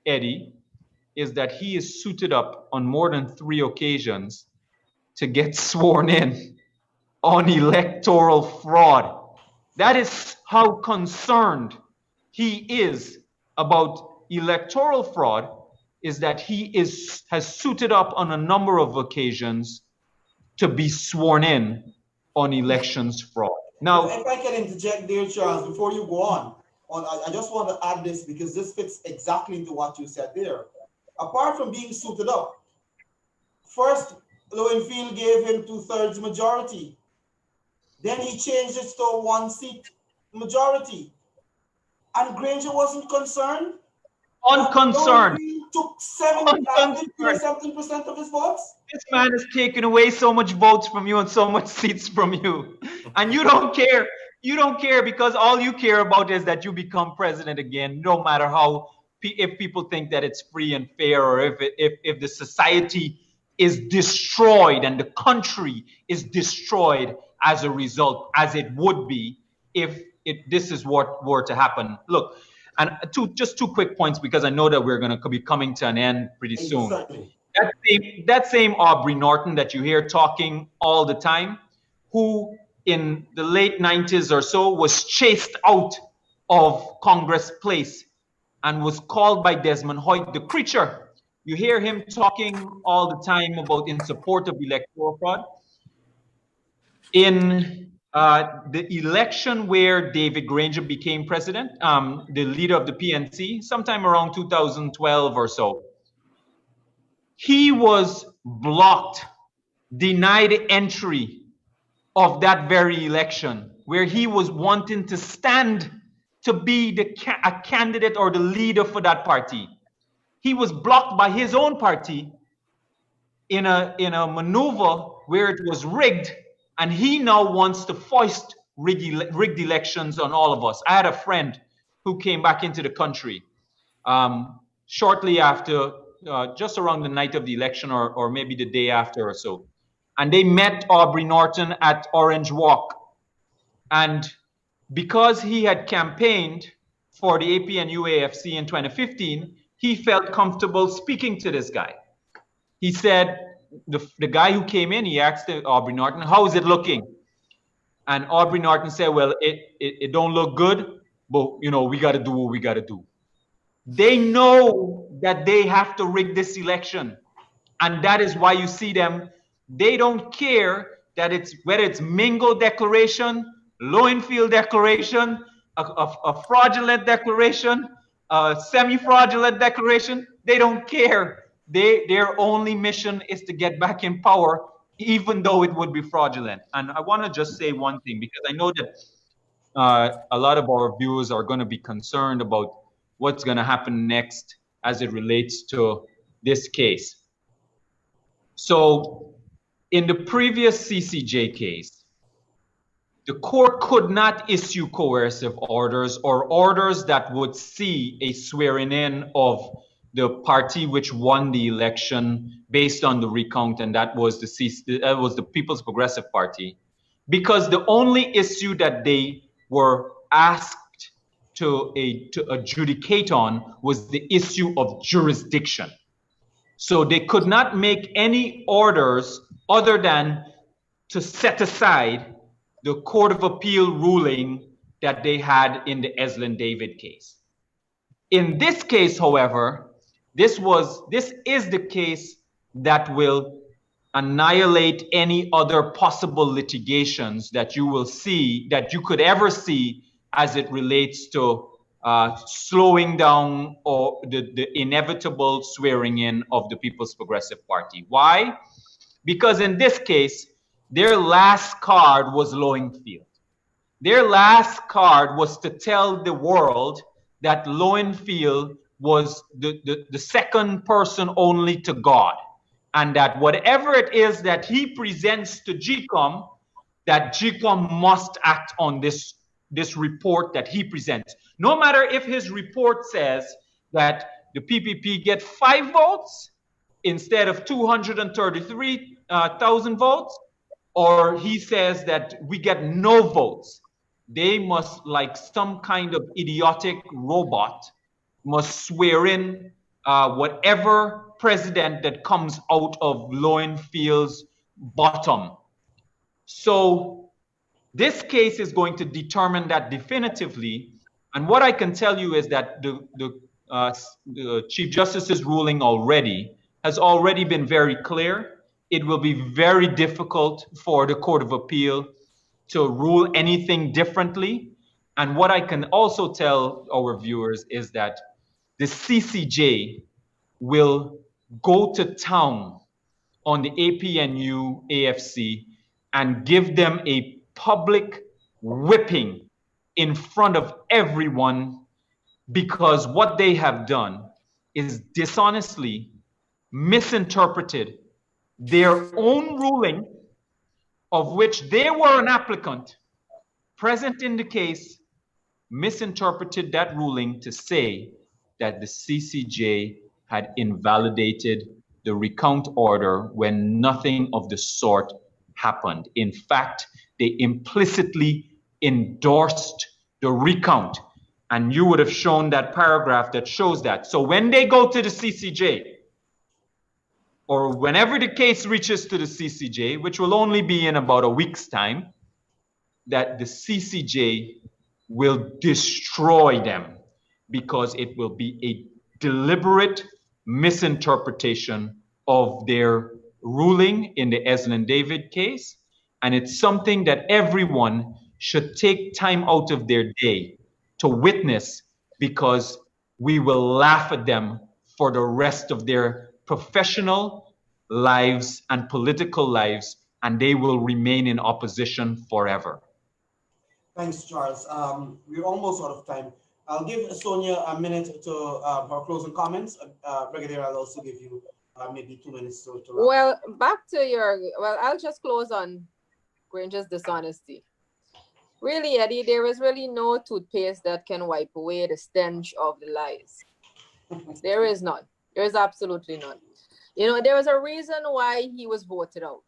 Eddy, is that he is suited up on more than 3 occasions to get sworn in on electoral fraud. That is how concerned he is about electoral fraud, is that he has suited up on a number of occasions to be sworn in on elections fraud. Now, if I can interject there, Charles, before you go on, I just want to add this because this fits exactly into what you said there. Apart from being suited up, first, Lowenfield gave him 2/3 majority. Then he changed it to a 1-seat majority. And Granger wasn't concerned? Unconcerned. Took 70% of his votes? This man has taken away so much votes from you and so much seats from you. And you don't care. You don't care because all you care about is that you become president again, no matter how, if people think that it's free and fair, or if the society is destroyed and the country is destroyed as a result, as it would be if this is what were to happen. Look, and just two quick points, because I know that we're going to be coming to an end pretty soon. That same Aubrey Norton that you hear talking all the time, who in the late 90s or so was chased out of Congress Place and was called by Desmond Hoyt the creature. You hear him talking all the time about in support of electoral fraud. In the election where David Granger became president, the leader of the PNC, sometime around 2012 or so, he was blocked, denied entry of that very election, where he was wanting to stand to be a candidate or the leader for that party. He was blocked by his own party in a maneuver where it was rigged, and he now wants to foist rigged elections on all of us. I had a friend who came back into the country shortly after, just around the night of the election, or maybe the day after or so. And they met Aubrey Norton at Orange Walk. And because he had campaigned for the APNU-AFC in 2015, he felt comfortable speaking to this guy. He said, the guy who came in, he asked Aubrey Norton, how is it looking? And Aubrey Norton said, well, it don't look good, but you know, we got to do what we got to do. They know that they have to rig this election. And that is why you see them. They don't care that whether it's Mingo declaration, Lowenfield declaration, a fraudulent declaration, a semi-fraudulent declaration. They don't care. Their only mission is to get back in power, even though it would be fraudulent. And I want to just say one thing, because I know that a lot of our viewers are going to be concerned about what's going to happen next as it relates to this case. So in the previous CCJ case, the court could not issue coercive orders or orders that would see a swearing in of the party which won the election based on the recount, and that was the People's Progressive Party, because the only issue that they were asked to adjudicate on was the issue of jurisdiction. So they could not make any orders other than to set aside the Court of Appeal ruling that they had in the Eslin David case. In this case, however, this is the case that will annihilate any other possible litigations that you will see, that you could ever see as it relates to slowing down or the inevitable swearing in of the People's Progressive Party. Why? Because in this case, their last card was Lowenfield. Their last card was to tell the world that Lowenfield was the second person only to God, and that whatever it is that he presents to GCOM, that GCOM must act on this report that he presents. No matter if his report says that the PPP get 5 votes instead of 233,000 votes, or he says that we get no votes, they must, like some kind of idiotic robot, must swear in whatever president that comes out of Lowenfield's bottom. So this case is going to determine that definitively. And what I can tell you is that the Chief Justice's ruling has already been very clear. It will be very difficult for the Court of Appeal to rule anything differently. And what I can also tell our viewers is that the CCJ will go to town on the APNU-AFC and give them a public whipping in front of everyone, because what they have done is dishonestly misinterpreted their own ruling, of which they were an applicant present in the case, misinterpreted that ruling to say that the CCJ had invalidated the recount order when nothing of the sort happened. In fact, they implicitly endorsed the recount. And you would have shown that paragraph that shows that. So when they go to the CCJ, or whenever the case reaches to the CCJ, which will only be in about a week's time, that the CCJ will destroy them because it will be a deliberate misinterpretation of their ruling in the Eslin David case. And it's something that everyone should take time out of their day to witness, because we will laugh at them for the rest of their professional lives and political lives, and they will remain in opposition forever. Thanks, Charles. We're almost out of time. I'll give Sonia a minute to her closing comments. Brigadier, I'll also give you maybe 2 minutes to wrap. Well, back to your, well, I'll just close on Granger's dishonesty. Really, Eddie, there is really no toothpaste that can wipe away the stench of the lies. There is none. There is absolutely none. You know, there was a reason why he was voted out.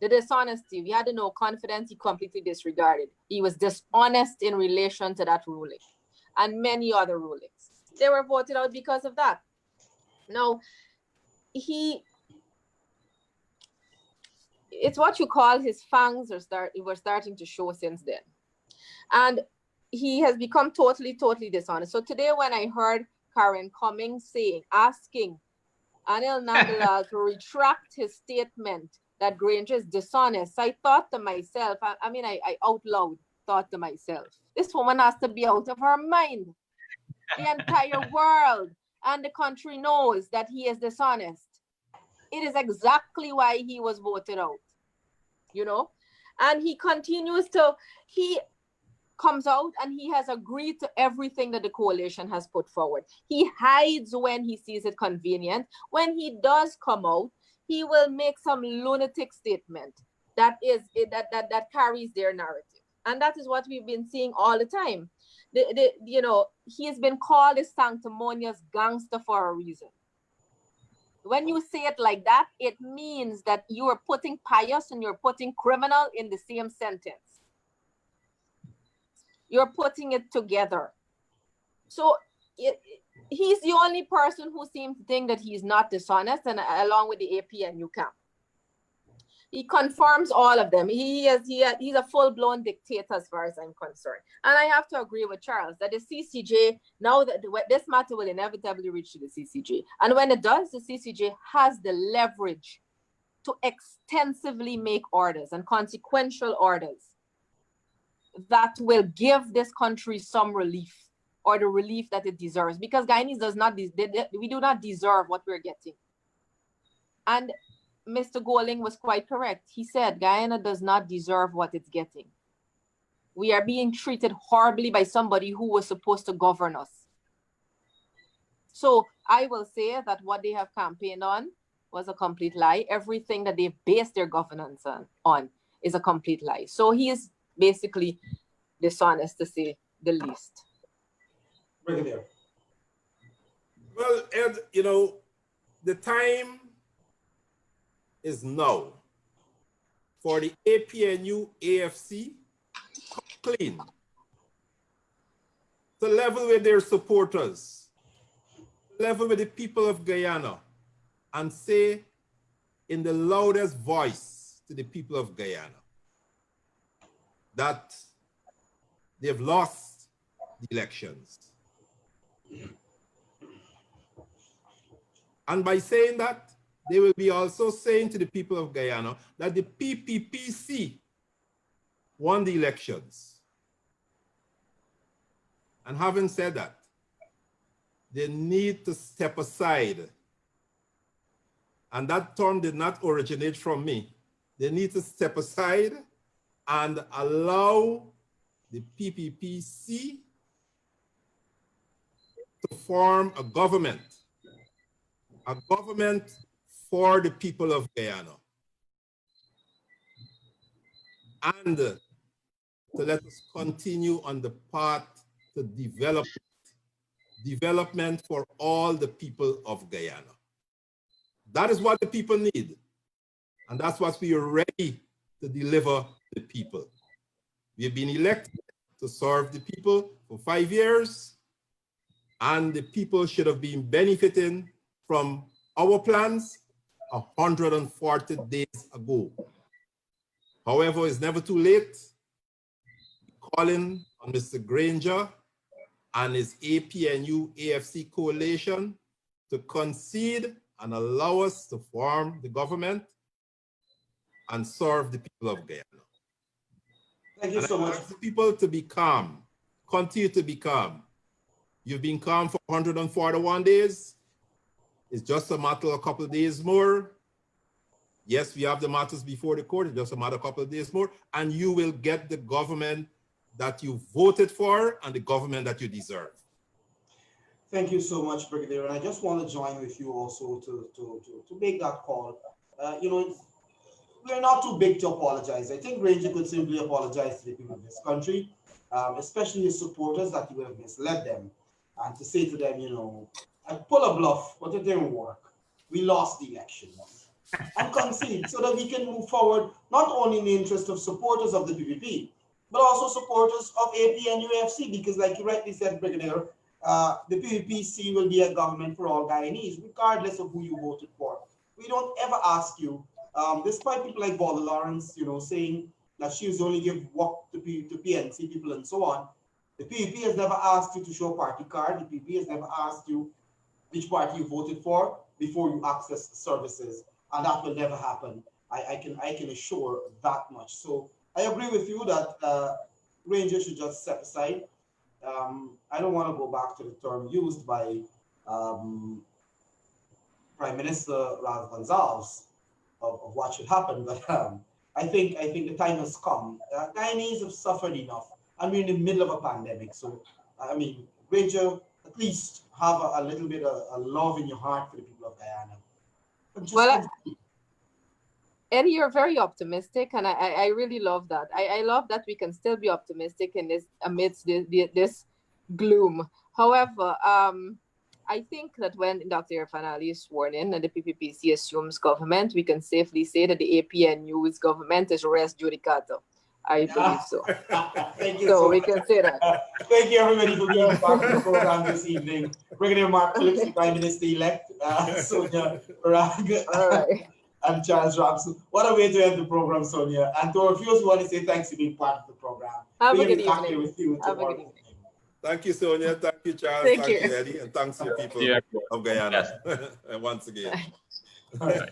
The dishonesty, we had no confidence, he completely disregarded. He was dishonest in relation to that ruling and many other rulings. They were voted out because of that. Now, it's what you call his fangs were starting to show since then. And he has become totally dishonest. So today when I heard Karen Cumming asking Anil Nandalal to retract his statement that Granger is dishonest, I thought to myself, I out loud thought to myself, this woman has to be out of her mind. The entire world and the country knows that he is dishonest. It is exactly why he was voted out, you know? And he comes out and he has agreed to everything that the coalition has put forward. He hides when he sees it convenient. When he does come out, he will make some lunatic statement that carries their narrative. And that is what we've been seeing all the time. He has been called a sanctimonious gangster for a reason. When you say it like that, it means that you are putting pious and you're putting criminal in the same sentence. You're putting it together. So he's the only person who seems to think that he's not dishonest, and along with the APNU camp. He confirms all of them. He's a full-blown dictator as far as I'm concerned. And I have to agree with Charles that the CCJ, now that this matter will inevitably reach to the CCJ. And when it does, the CCJ has the leverage to extensively make orders and consequential orders that will give this country some relief, or the relief that it deserves, because Guyanese we do not deserve what we're getting. And Mr. Goling was quite correct. He said Guyana does not deserve what it's getting. We are being treated horribly by somebody who was supposed to govern us. So I will say that what they have campaigned on was a complete lie. Everything that they've based their governance on is a complete lie. So he is basically dishonest, to say the least. Brigadier. Well, Ed, the time is now for the APNU-AFC clean, to level with their supporters, level with the people of Guyana, and say in the loudest voice to the people of Guyana that they've lost the elections. And by saying that, they will be also saying to the people of Guyana that the PPPC won the elections. And having said that, they need to step aside. And that term did not originate from me. They need to step aside and allow the PPPC to form a government for the people of Guyana, and to let us continue on the path to development for all the people of Guyana. That is what the people need, and that's what we are ready to deliver the people. We have been elected to serve the people for 5 years, and the people should have been benefiting from our plans 140 days ago. However, it's never too late. Calling on Mr. Granger and his APNU-AFC coalition to concede and allow us to form the government and serve the people of Guyana. Thank you so much. I ask the people to be calm, continue to be calm. You've been calm for 141 days. It's just a matter of a couple of days more. Yes, we have the matters before the court. It's just a matter of a couple of days more, and you will get the government that you voted for and the government that you deserve. Thank you so much, Brigadier. And I just want to join with you also to make that call. You know, we're not too big to apologize. I think Granger could simply apologize to the people of this country, especially his supporters, that you have misled them, and to say to them, you know, I pull a bluff, but it didn't work. We lost the election. And concede so that we can move forward, not only in the interest of supporters of the PPP, but also supporters of APNU-AFC, because like you rightly said, Brigadier, the PPPC will be a government for all Guyanese, regardless of who you voted for. We don't ever ask you, despite people like Bola Lawrence, you know, saying that she was only give work to PNC people and so on. The PPP has never asked you to show a party card. The PPP has never asked you which party you voted for before you access services. And that will never happen. I can assure that much. So I agree with you that Granger should just step aside. I don't want to go back to the term used by Prime Minister Ralph Gonsalves of what should happen, but I think the time has come. Guyanese have suffered enough, and we're in the middle of a pandemic. So I mean, Granger, at least have a little bit of love in your heart for the people of Guyana. Well, Eddy, you're very optimistic, and I really love that. I love that we can still be optimistic in this amidst this gloom. However, I think that when Dr. Irfan Ali is sworn in and the PPPC assumes government, we can safely say that the APNU's government is res judicata. I believe so. Thank you so we can say that. Thank you, everybody, for being part of the program this evening. Brigadier Mark Phillips, the Prime Minister-elect, Sonia, Parag, and Charles Ramson. What a way to end the program, Sonia. And to our viewers, we want to say thanks for being part of the program. Have a good evening. With you Have a good evening. Thank you, Sonia. Thank you, Charles. Thank you, Eddy. And thanks to the people of Guyana once again. All right.